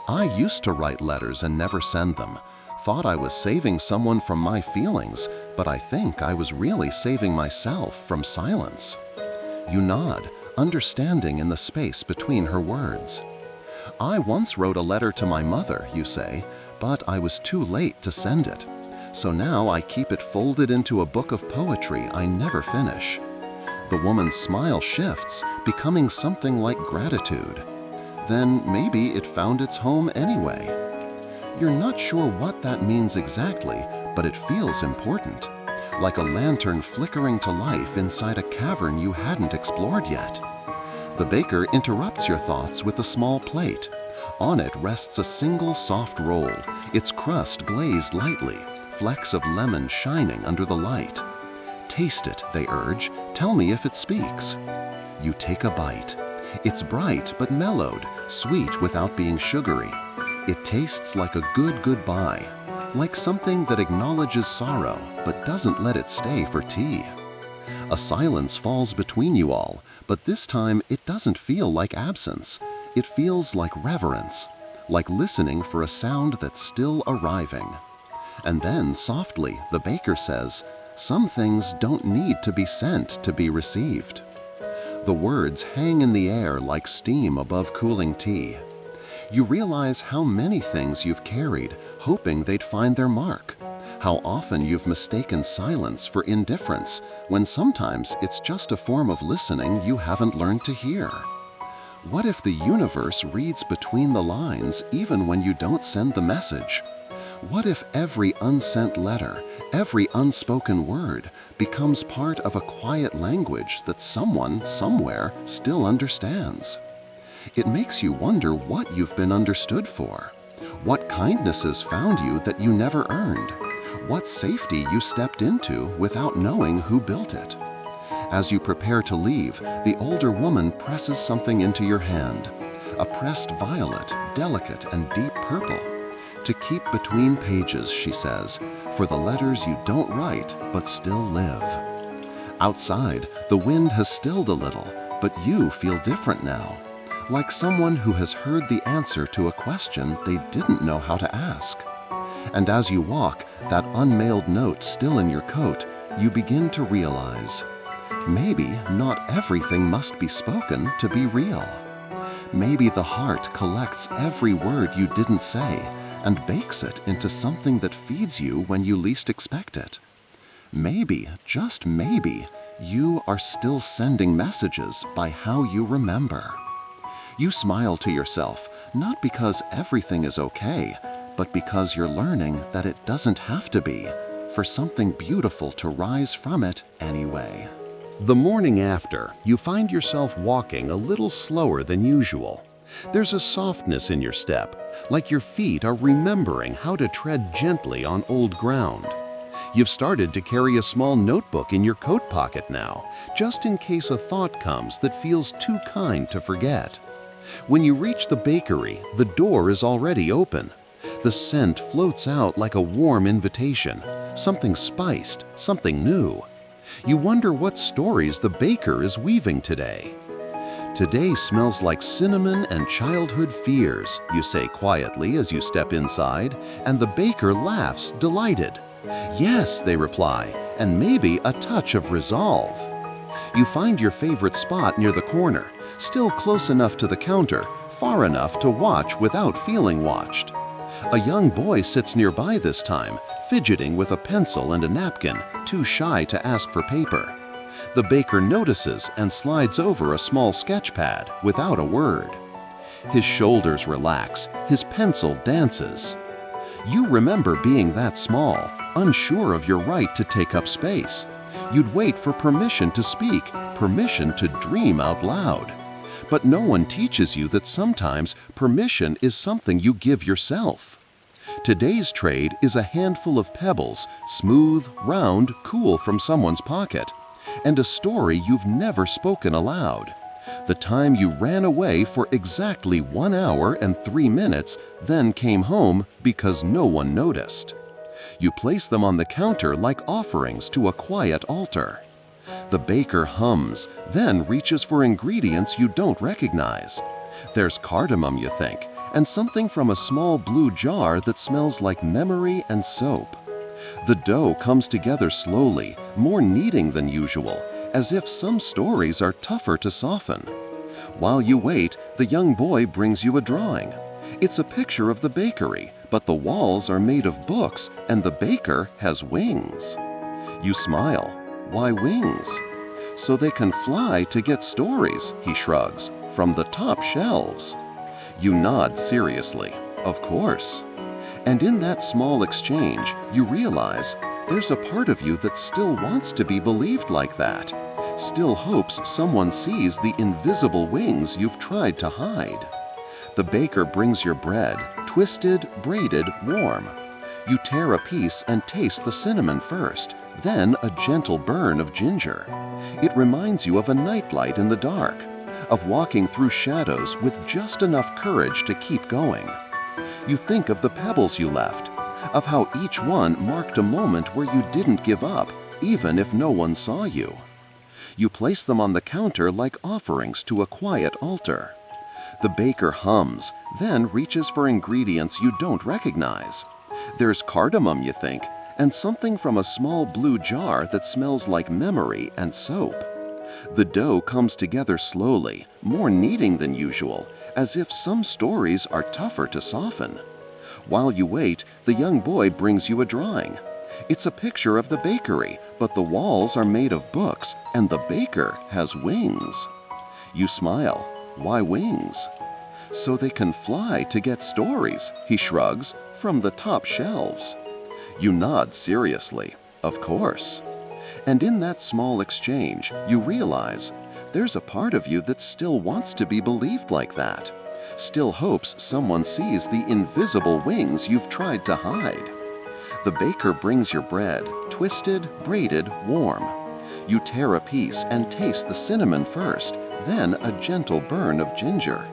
I used to write letters and never send them. Thought I was saving someone from my feelings, but I think I was really saving myself from silence. You nod, understanding in the space between her words. I once wrote a letter to my mother, you say, but I was too late to send it. So now I keep it folded into a book of poetry I never finish. The woman's smile shifts, becoming something like gratitude. Then maybe it found its home anyway. You're not sure what that means exactly, but it feels important. Like a lantern flickering to life inside a cavern you hadn't explored yet. The baker interrupts your thoughts with a small plate. On it rests a single soft roll, its crust glazed lightly, flecks of lemon shining under the light. Taste it, they urge. Tell me if it speaks. You take a bite. It's bright but mellowed, sweet without being sugary. It tastes like a good goodbye, like something that acknowledges sorrow but doesn't let it stay for tea. A silence falls between you all, but this time it doesn't feel like absence. It feels like reverence, like listening for a sound that's still arriving. And then, softly, the baker says, "Some things don't need to be sent to be received." The words hang in the air like steam above cooling tea. You realize how many things you've carried, hoping they'd find their mark. How often you've mistaken silence for indifference, when sometimes it's just a form of listening you haven't learned to hear. What if the universe reads between the lines even when you don't send the message? What if every unsent letter, every unspoken word becomes part of a quiet language that someone, somewhere, still understands? It makes you wonder what you've been understood for. What kindnesses found you that you never earned? What safety you stepped into without knowing who built it? As you prepare to leave, the older woman presses something into your hand. A pressed violet, delicate and deep purple. To keep between pages, she says, for the letters you don't write but still live. Outside, the wind has stilled a little, but you feel different now. Like someone who has heard the answer to a question they didn't know how to ask. And as you walk, that unmailed note still in your coat, you begin to realize, maybe not everything must be spoken to be real. Maybe the heart collects every word you didn't say and bakes it into something that feeds you when you least expect it. Maybe, just maybe, you are still sending messages by how you remember. You smile to yourself, not because everything is okay, but because you're learning that it doesn't have to be, for something beautiful to rise from it anyway. The morning after, you find yourself walking a little slower than usual. There's a softness in your step, like your feet are remembering how to tread gently on old ground. You've started to carry a small notebook in your coat pocket now, just in case a thought comes that feels too kind to forget. When you reach the bakery, the door is already open. The scent floats out like a warm invitation, something spiced, something new. You wonder what stories the baker is weaving today. Today smells like cinnamon and childhood fears, you say quietly as you step inside, and the baker laughs, delighted. Yes, they reply, and maybe a touch of resolve. You find your favorite spot near the corner, still close enough to the counter, far enough to watch without feeling watched. A young boy sits nearby this time, fidgeting with a pencil and a napkin, too shy to ask for paper. The baker notices and slides over a small sketch pad without a word. His shoulders relax, his pencil dances. You remember being that small, unsure of your right to take up space. You'd wait for permission to speak, permission to dream out loud. But no one teaches you that sometimes permission is something you give yourself. Today's trade is a handful of pebbles, smooth, round, cool from someone's pocket, and a story you've never spoken aloud. The time you ran away for exactly 1 hour and 3 minutes, then came home because no one noticed. You place them on the counter like offerings to a quiet altar. The baker hums, then reaches for ingredients you don't recognize. There's cardamom, you think, and something from a small blue jar that smells like memory and soap. The dough comes together slowly, more kneading than usual, as if some stories are tougher to soften. While you wait, the young boy brings you a drawing. It's a picture of the bakery, but the walls are made of books and the baker has wings. You smile. Why wings? So they can fly to get stories, he shrugs, from the top shelves. You nod seriously. Of course. And in that small exchange, you realize there's a part of you that still wants to be believed like that, still hopes someone sees the invisible wings you've tried to hide. The baker brings your bread, twisted, braided, warm. You tear a piece and taste the cinnamon first, then a gentle burn of ginger. It reminds you of a nightlight in the dark, of walking through shadows with just enough courage to keep going. You think of the pebbles you left, of how each one marked a moment where you didn't give up, even if no one saw you. You place them on the counter like offerings to a quiet altar. The baker hums, then reaches for ingredients you don't recognize. There's cardamom, you think, and something from a small blue jar that smells like memory and soap. The dough comes together slowly, more kneading than usual, as if some stories are tougher to soften. While you wait, the young boy brings you a drawing. It's a picture of the bakery, but the walls are made of books and the baker has wings. You smile. Why wings? So they can fly to get stories, he shrugs, from the top shelves. You nod seriously. Of course. And in that small exchange, you realize there's a part of you that still wants to be believed like that, still hopes someone sees the invisible wings you've tried to hide. The baker brings your bread, twisted, braided, warm. You tear a piece and taste the cinnamon first, then a gentle burn of ginger.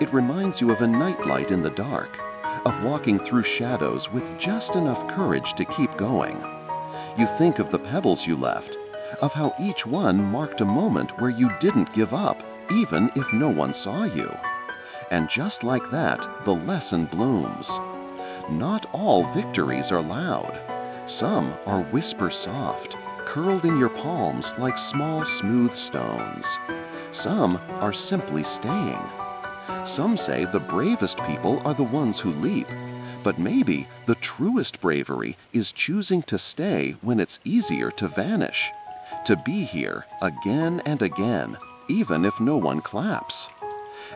It reminds you of a nightlight in the dark, of walking through shadows with just enough courage to keep going. You think of the pebbles you left, of how each one marked a moment where you didn't give up, even if no one saw you. And just like that, the lesson blooms. Not all victories are loud. Some are whisper soft, curled in your palms like small smooth stones. Some are simply staying. Some say the bravest people are the ones who leap, but maybe the truest bravery is choosing to stay when it's easier to vanish, to be here again and again, even if no one claps.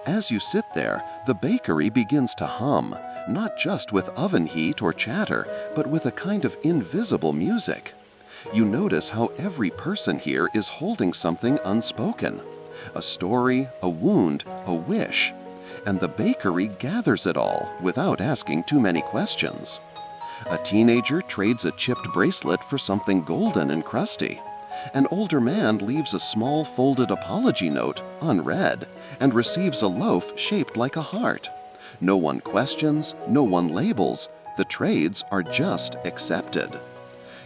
As you sit there, the bakery begins to hum, not just with oven heat or chatter, but with a kind of invisible music. You notice how every person here is holding something unspoken, a story, a wound, a wish, and the bakery gathers it all without asking too many questions. A teenager trades a chipped bracelet for something golden and crusty. An older man leaves a small folded apology note unread and receives a loaf shaped like a heart. No one questions, no one labels. The trades are just accepted.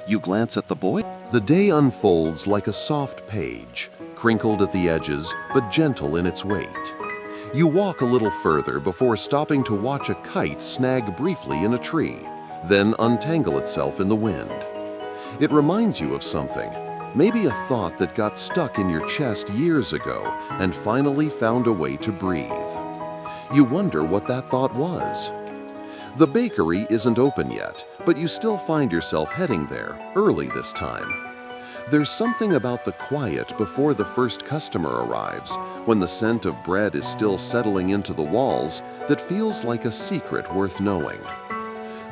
You glance at the boy. The day unfolds like a soft page, crinkled at the edges but gentle in its weight. You walk a little further before stopping to watch a kite snag briefly in a tree, then untangle itself in the wind. It reminds you of something, maybe a thought that got stuck in your chest years ago and finally found a way to breathe. You wonder what that thought was. The bakery isn't open yet, but you still find yourself heading there, early this time. There's something about the quiet before the first customer arrives, when the scent of bread is still settling into the walls, that feels like a secret worth knowing.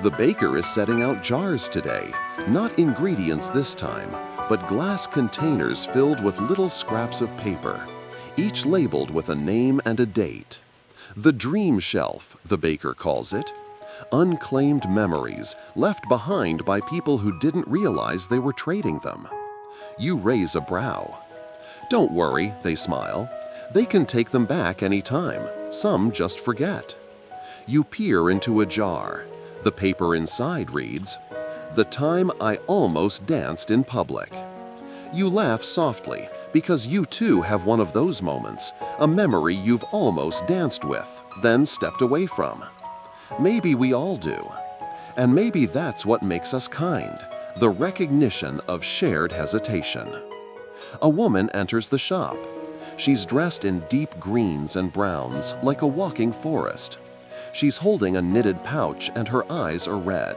The baker is setting out jars today, not ingredients this time, but glass containers filled with little scraps of paper, each labeled with a name and a date. The dream shelf, the baker calls it. Unclaimed memories left behind by people who didn't realize they were trading them. You raise a brow. Don't worry, they smile. They can take them back anytime, some just forget. You peer into a jar. The paper inside reads, "The time I almost danced in public." You laugh softly because you too have one of those moments, a memory you've almost danced with, then stepped away from. Maybe we all do. And maybe that's what makes us kind, the recognition of shared hesitation. A woman enters the shop. She's dressed in deep greens and browns, like a walking forest. She's holding a knitted pouch and her eyes are red.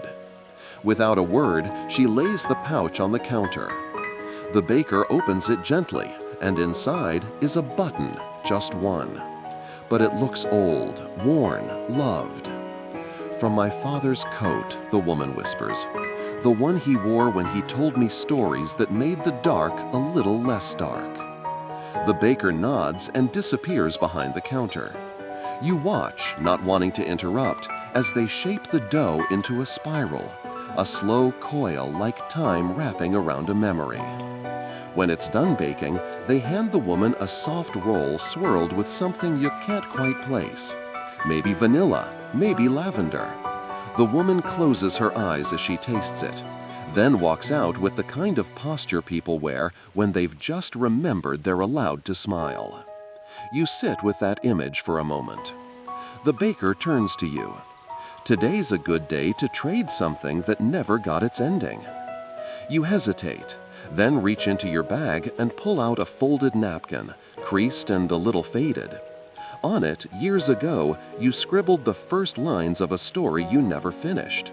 Without a word, she lays the pouch on the counter. The baker opens it gently, and inside is a button, just one. But it looks old, worn, loved. "From my father's coat," the woman whispers, "the one he wore when he told me stories that made the dark a little less dark." The baker nods and disappears behind the counter. You watch, not wanting to interrupt, as they shape the dough into a spiral, a slow coil like time wrapping around a memory. When it's done baking, they hand the woman a soft roll swirled with something you can't quite place. Maybe vanilla, maybe lavender. The woman closes her eyes as she tastes it, then walks out with the kind of posture people wear when they've just remembered they're allowed to smile. You sit with that image for a moment. The baker turns to you. Today's a good day to trade something that never got its ending. You hesitate, then reach into your bag and pull out a folded napkin, creased and a little faded. On it, years ago, you scribbled the first lines of a story you never finished.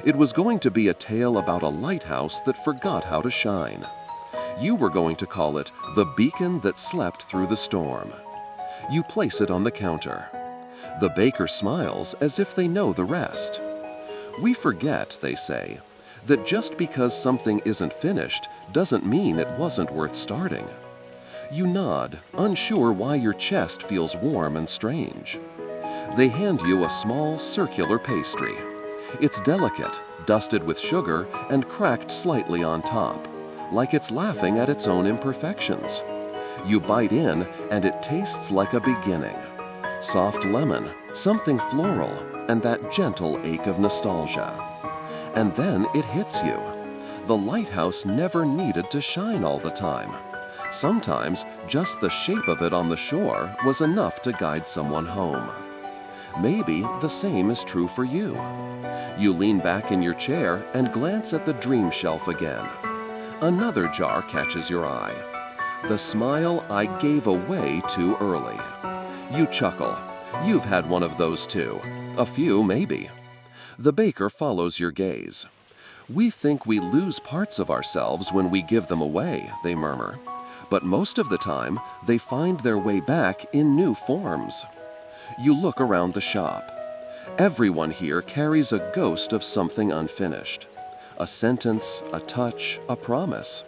It was going to be a tale about a lighthouse that forgot how to shine. You were going to call it The Beacon That Slept Through the Storm. You place it on the counter. The baker smiles as if they know the rest. "We forget," they say, "that just because something isn't finished doesn't mean it wasn't worth starting." You nod, unsure why your chest feels warm and strange. They hand you a small circular pastry. It's delicate, dusted with sugar and cracked slightly on top, like it's laughing at its own imperfections. You bite in and it tastes like a beginning. Soft lemon, something floral, and that gentle ache of nostalgia. And then it hits you. The lighthouse never needed to shine all the time. Sometimes just the shape of it on the shore was enough to guide someone home. Maybe the same is true for you. You lean back in your chair and glance at the dream shelf again. Another jar catches your eye. The smile I gave away too early. You chuckle. You've had one of those too. A few, maybe. The baker follows your gaze. "We think we lose parts of ourselves when we give them away," they murmur. But most of the time, they find their way back in new forms. You look around the shop. Everyone here carries a ghost of something unfinished. A sentence, a touch, a promise.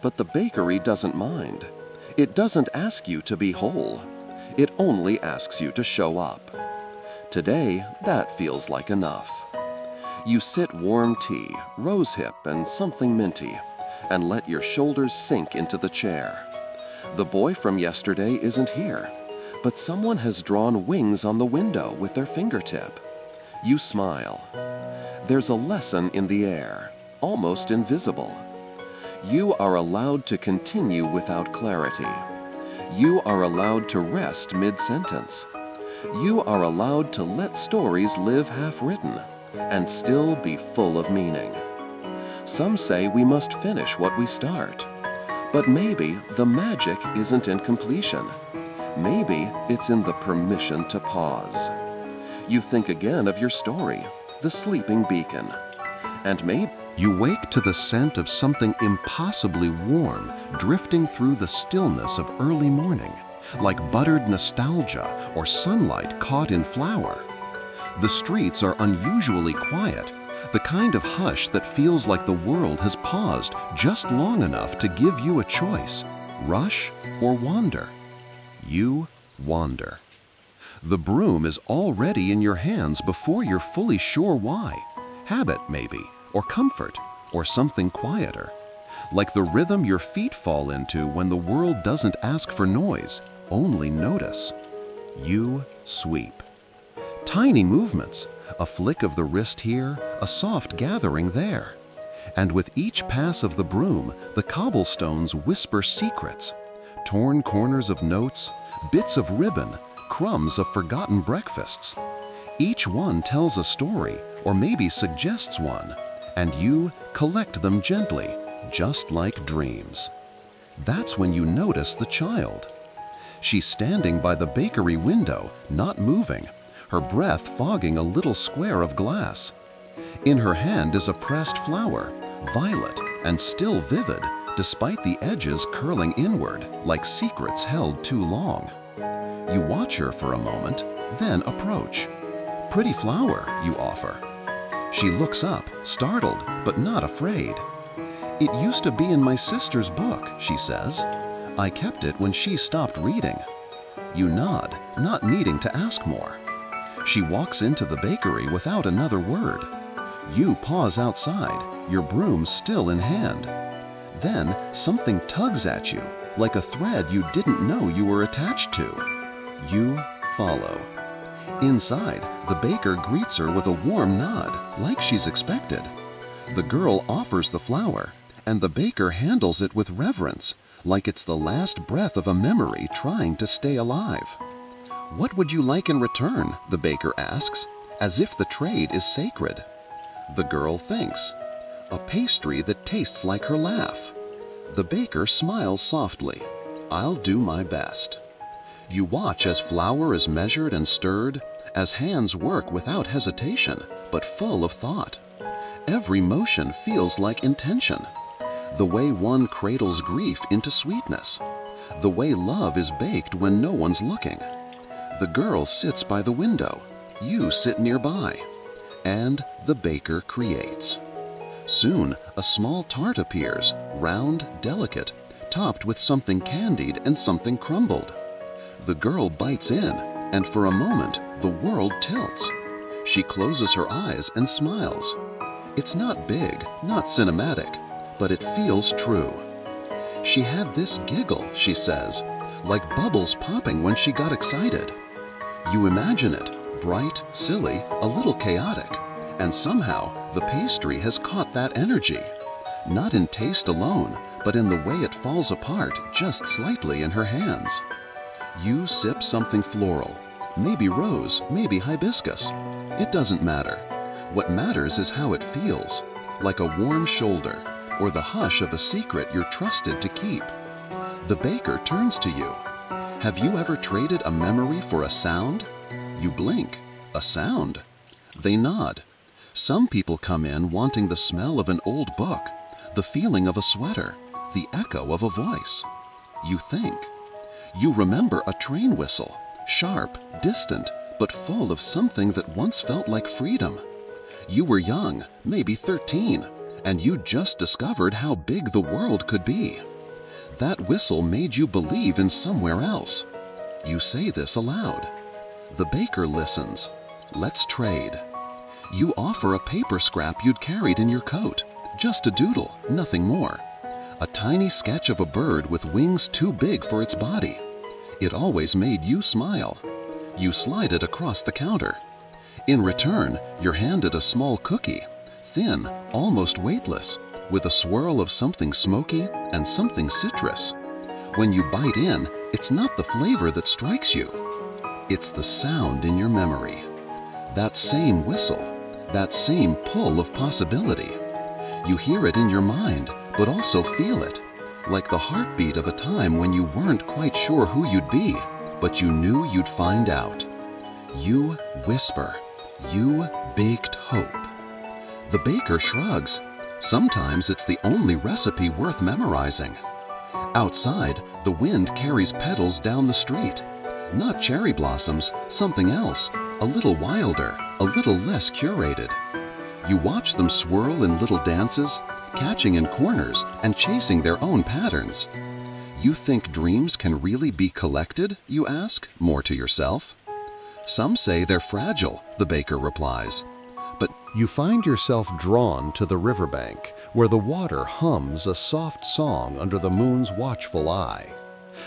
But the bakery doesn't mind. It doesn't ask you to be whole. It only asks you to show up. Today, that feels like enough. You sit warm tea, rosehip and something minty, and let your shoulders sink into the chair. The boy from yesterday isn't here, but someone has drawn wings on the window with their fingertip. You smile. There's a lesson in the air, almost invisible. You are allowed to continue without clarity. You are allowed to rest mid-sentence. You are allowed to let stories live half-written and still be full of meaning. Some say we must finish what we start. But maybe the magic isn't in completion. Maybe it's in the permission to pause. You think again of your story, the sleeping beacon. And maybe you wake to the scent of something impossibly warm drifting through the stillness of early morning, like buttered nostalgia or sunlight caught in flower. The streets are unusually quiet, the kind of hush that feels like the world has paused just long enough to give you a choice, rush or wander. You wander. The broom is already in your hands before you're fully sure why. Habit, maybe, or comfort, or something quieter. Like the rhythm your feet fall into when the world doesn't ask for noise, only notice. You sweep. Tiny movements, a flick of the wrist here, a soft gathering there. And with each pass of the broom, the cobblestones whisper secrets. Torn corners of notes, bits of ribbon, crumbs of forgotten breakfasts. Each one tells a story, or maybe suggests one, and you collect them gently, just like dreams. That's when you notice the child. She's standing by the bakery window, not moving, her breath fogging a little square of glass. In her hand is a pressed flower, violet and still vivid, despite the edges curling inward like secrets held too long. You watch her for a moment, then approach. "Pretty flower," you offer. She looks up, startled but not afraid. "It used to be in my sister's book," she says. "I kept it when she stopped reading." You nod, not needing to ask more. She walks into the bakery without another word. You pause outside, your broom still in hand. Then something tugs at you, like a thread you didn't know you were attached to. You follow. Inside, the baker greets her with a warm nod, like she's expected. The girl offers the flower, and the baker handles it with reverence, like it's the last breath of a memory trying to stay alive. "What would you like in return?" the baker asks, as if the trade is sacred. The girl thinks. "A pastry that tastes like her laugh." The baker smiles softly. "I'll do my best." You watch as flour is measured and stirred, as hands work without hesitation, but full of thought. Every motion feels like intention. The way one cradles grief into sweetness. The way love is baked when no one's looking. The girl sits by the window. You sit nearby. And the baker creates. Soon, a small tart appears, round, delicate, topped with something candied and something crumbled. The girl bites in, and for a moment, the world tilts. She closes her eyes and smiles. It's not big, not cinematic, but it feels true. She had this giggle, she says, like bubbles popping when she got excited. You imagine it, bright, silly, a little chaotic, and somehow the pastry has caught that energy. Not in taste alone, but in the way it falls apart just slightly in her hands. You sip something floral, maybe rose, maybe hibiscus. It doesn't matter. What matters is how it feels, like a warm shoulder or the hush of a secret you're trusted to keep. The baker turns to you. "Have you ever traded a memory for a sound?" You blink. "A sound?" They nod. Some people come in wanting the smell of an old book, the feeling of a sweater, the echo of a voice. You think. You remember a train whistle, sharp, distant, but full of something that once felt like freedom. You were young, maybe 13, and you just discovered how big the world could be. That whistle made you believe in somewhere else. You say this aloud. The baker listens. "Let's trade." You offer a paper scrap you'd carried in your coat, just a doodle, nothing more. A tiny sketch of a bird with wings too big for its body. It always made you smile. You slide it across the counter. In return, you're handed a small cookie, thin, almost weightless, with a swirl of something smoky and something citrus. When you bite in, it's not the flavor that strikes you. It's the sound in your memory. That same whistle, that same pull of possibility. You hear it in your mind, but also feel it, like the heartbeat of a time when you weren't quite sure who you'd be, but you knew you'd find out. You whisper. You baked hope. The baker shrugs. Sometimes it's the only recipe worth memorizing. Outside, the wind carries petals down the street. Not cherry blossoms, something else, a little wilder, a little less curated. You watch them swirl in little dances, catching in corners and chasing their own patterns. You think dreams can really be collected, you ask, more to yourself. Some say they're fragile, the baker replies. But you find yourself drawn to the riverbank, where the water hums a soft song under the moon's watchful eye.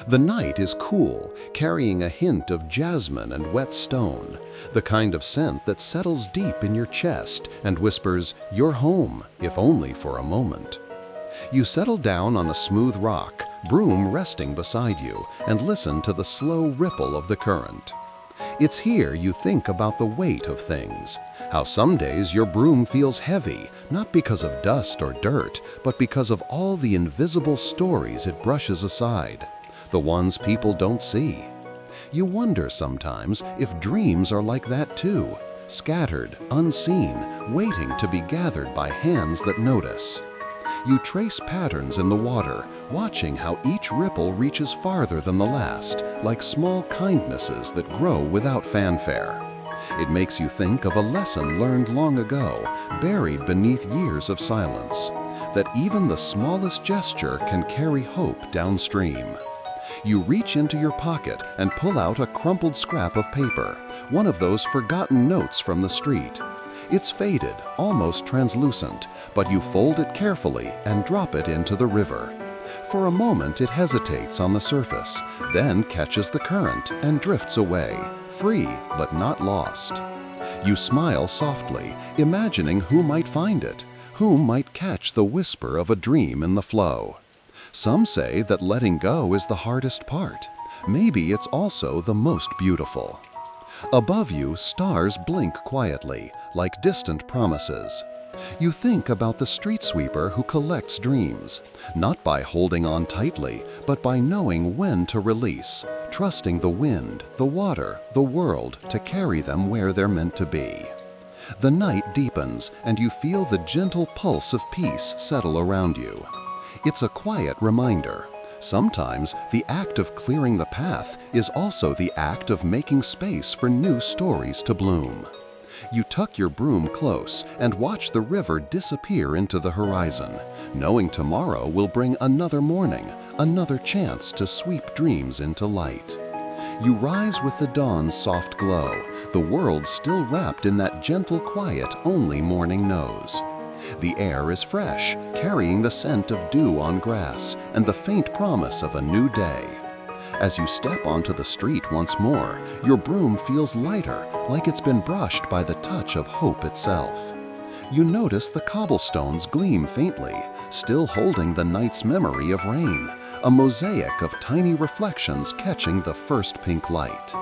The night is cool, carrying a hint of jasmine and wet stone, the kind of scent that settles deep in your chest and whispers, "You're home, if only for a moment." You settle down on a smooth rock, broom resting beside you, and listen to the slow ripple of the current. It's here you think about the weight of things, how some days your broom feels heavy, not because of dust or dirt, but because of all the invisible stories it brushes aside, the ones people don't see. You wonder sometimes if dreams are like that too, scattered, unseen, waiting to be gathered by hands that notice. You trace patterns in the water, watching how each ripple reaches farther than the last, like small kindnesses that grow without fanfare. It makes you think of a lesson learned long ago, buried beneath years of silence, that even the smallest gesture can carry hope downstream. You reach into your pocket and pull out a crumpled scrap of paper, one of those forgotten notes from the street. It's faded, almost translucent, but you fold it carefully and drop it into the river. For a moment it hesitates on the surface, then catches the current and drifts away, free but not lost. You smile softly, imagining who might find it, who might catch the whisper of a dream in the flow. Some say that letting go is the hardest part. Maybe it's also the most beautiful. Above you, stars blink quietly, like distant promises. You think about the street sweeper who collects dreams, not by holding on tightly, but by knowing when to release, trusting the wind, the water, the world to carry them where they're meant to be. The night deepens, and you feel the gentle pulse of peace settle around you. It's a quiet reminder. Sometimes the act of clearing the path is also the act of making space for new stories to bloom. You tuck your broom close and watch the river disappear into the horizon, knowing tomorrow will bring another morning, another chance to sweep dreams into light. You rise with the dawn's soft glow, the world still wrapped in that gentle quiet only morning knows. The air is fresh, carrying the scent of dew on grass and the faint promise of a new day. As you step onto the street once more, your broom feels lighter, like it's been brushed by the touch of hope itself. You notice the cobblestones gleam faintly, still holding the night's memory of rain, a mosaic of tiny reflections catching the first pink light.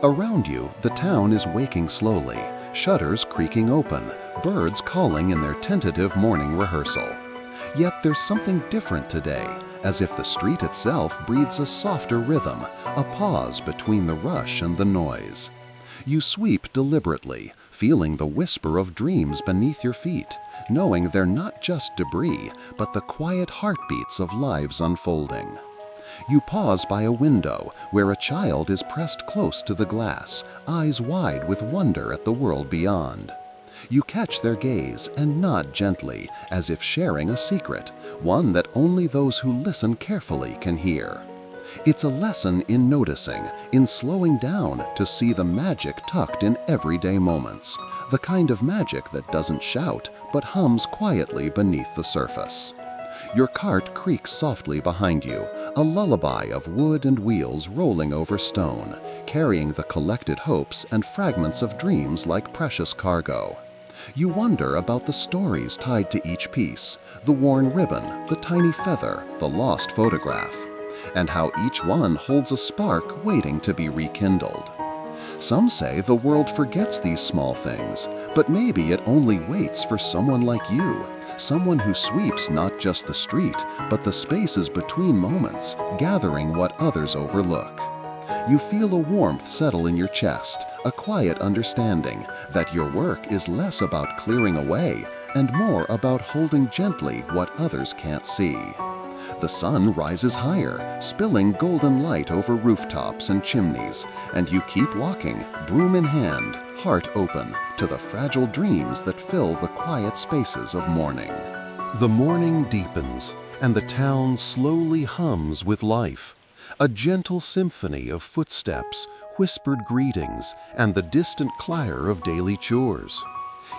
Around you, the town is waking slowly, shutters creaking open, birds calling in their tentative morning rehearsal. Yet there's something different today, as if the street itself breathes a softer rhythm, a pause between the rush and the noise. You sweep deliberately, feeling the whisper of dreams beneath your feet, knowing they're not just debris, but the quiet heartbeats of lives unfolding. You pause by a window where a child is pressed close to the glass, eyes wide with wonder at the world beyond. You catch their gaze and nod gently, as if sharing a secret, one that only those who listen carefully can hear. It's a lesson in noticing, in slowing down to see the magic tucked in everyday moments, the kind of magic that doesn't shout but hums quietly beneath the surface. Your cart creaks softly behind you, a lullaby of wood and wheels rolling over stone, carrying the collected hopes and fragments of dreams like precious cargo. You wonder about the stories tied to each piece, the worn ribbon, the tiny feather, the lost photograph, and how each one holds a spark waiting to be rekindled. Some say the world forgets these small things, but maybe it only waits for someone like you, someone who sweeps not just the street, but the spaces between moments, gathering what others overlook. You feel a warmth settle in your chest, a quiet understanding that your work is less about clearing away and more about holding gently what others can't see. The sun rises higher, spilling golden light over rooftops and chimneys, and you keep walking, broom in hand, heart open, to the fragile dreams that fill the quiet spaces of morning. The morning deepens, and the town slowly hums with life, a gentle symphony of footsteps, whispered greetings, and the distant clatter of daily chores.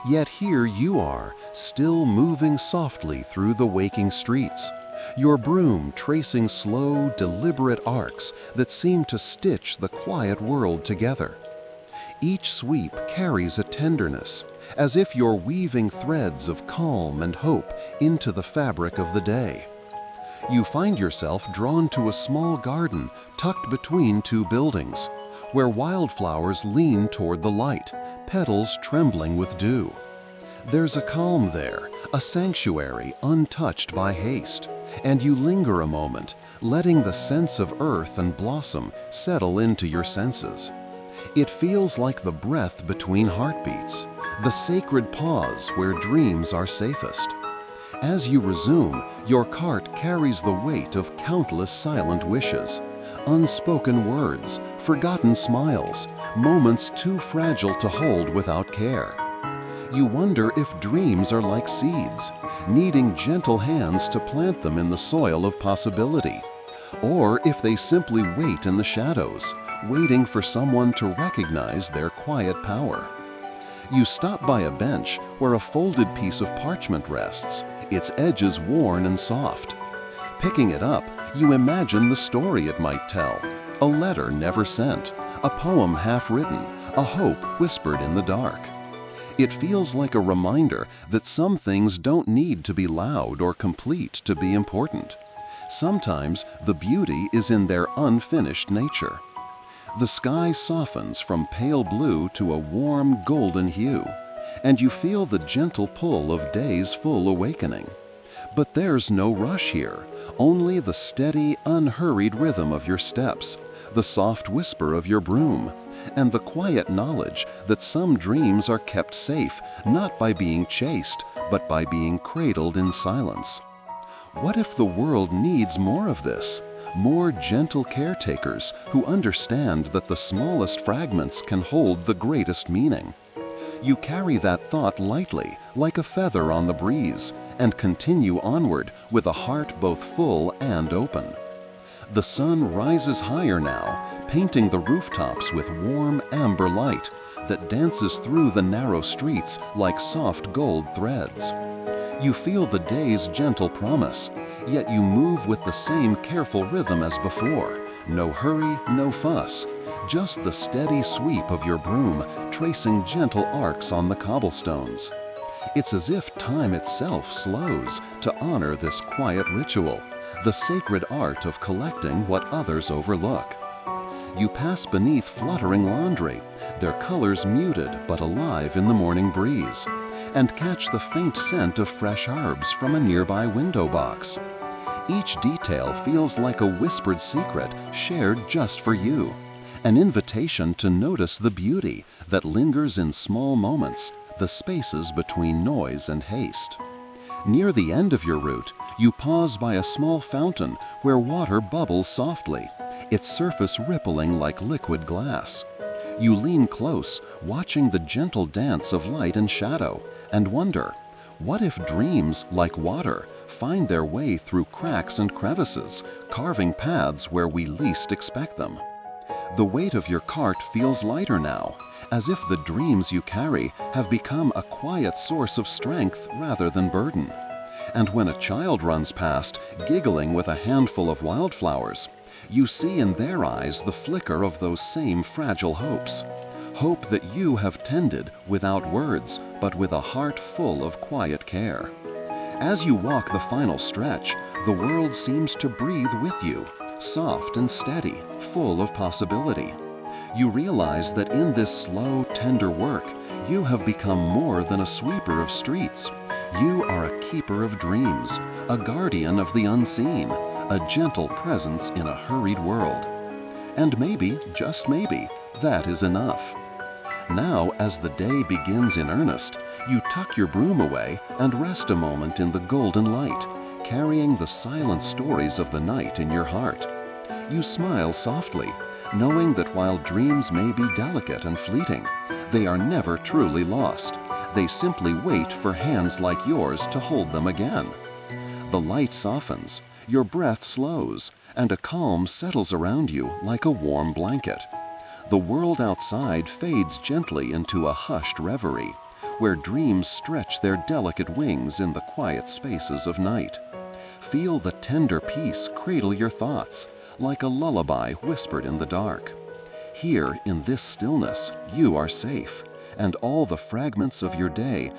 Yet here you are, still moving softly through the waking streets, your broom tracing slow, deliberate arcs that seem to stitch the quiet world together. Each sweep carries a tenderness, as if you're weaving threads of calm and hope into the fabric of the day. You find yourself drawn to a small garden tucked between two buildings, where wildflowers lean toward the light, petals trembling with dew. There's a calm there, a sanctuary untouched by haste, and you linger a moment, letting the sense of earth and blossom settle into your senses. It feels like the breath between heartbeats, the sacred pause where dreams are safest. As you resume, your cart carries the weight of countless silent wishes, unspoken words, forgotten smiles, moments too fragile to hold without care. You wonder if dreams are like seeds, needing gentle hands to plant them in the soil of possibility, or if they simply wait in the shadows, waiting for someone to recognize their quiet power. You stop by a bench where a folded piece of parchment rests, its edges worn and soft. Picking it up, you imagine the story it might tell, a letter never sent, a poem half written, a hope whispered in the dark. It feels like a reminder that some things don't need to be loud or complete to be important. Sometimes the beauty is in their unfinished nature. The sky softens from pale blue to a warm golden hue, and you feel the gentle pull of day's full awakening. But there's no rush here, only the steady, unhurried rhythm of your steps, the soft whisper of your broom, and the quiet knowledge that some dreams are kept safe not by being chased, but by being cradled in silence. What if the world needs more of this? More gentle caretakers who understand that the smallest fragments can hold the greatest meaning. You carry that thought lightly, like a feather on the breeze, and continue onward with a heart both full and open. The sun rises higher now, painting the rooftops with warm amber light that dances through the narrow streets like soft gold threads. You feel the day's gentle promise, yet you move with the same careful rhythm as before. No hurry, no fuss, just the steady sweep of your broom tracing gentle arcs on the cobblestones. It's as if time itself slows to honor this quiet ritual, the sacred art of collecting what others overlook. You pass beneath fluttering laundry, their colors muted but alive in the morning breeze, and catch the faint scent of fresh herbs from a nearby window box. Each detail feels like a whispered secret shared just for you, an invitation to notice the beauty that lingers in small moments, the spaces between noise and haste. Near the end of your route, you pause by a small fountain where water bubbles softly, its surface rippling like liquid glass. You lean close, watching the gentle dance of light and shadow, and wonder, what if dreams, like water, find their way through cracks and crevices, carving paths where we least expect them? The weight of your cart feels lighter now, as if the dreams you carry have become a quiet source of strength rather than burden. And when a child runs past, giggling with a handful of wildflowers, you see in their eyes the flicker of those same fragile hopes. Hope that you have tended without words, but with a heart full of quiet care. As you walk the final stretch, the world seems to breathe with you, soft and steady, full of possibility. You realize that in this slow, tender work, you have become more than a sweeper of streets. You are a keeper of dreams, a guardian of the unseen, a gentle presence in a hurried world. And maybe, just maybe, that is enough. Now, as the day begins in earnest, you tuck your broom away and rest a moment in the golden light, carrying the silent stories of the night in your heart. You smile softly, knowing that while dreams may be delicate and fleeting, they are never truly lost. They simply wait for hands like yours to hold them again. The light softens, your breath slows, and a calm settles around you like a warm blanket. The world outside fades gently into a hushed reverie, where dreams stretch their delicate wings in the quiet spaces of night. Feel the tender peace cradle your thoughts, like a lullaby whispered in the dark. Here, in this stillness, you are safe, and all the fragments of your day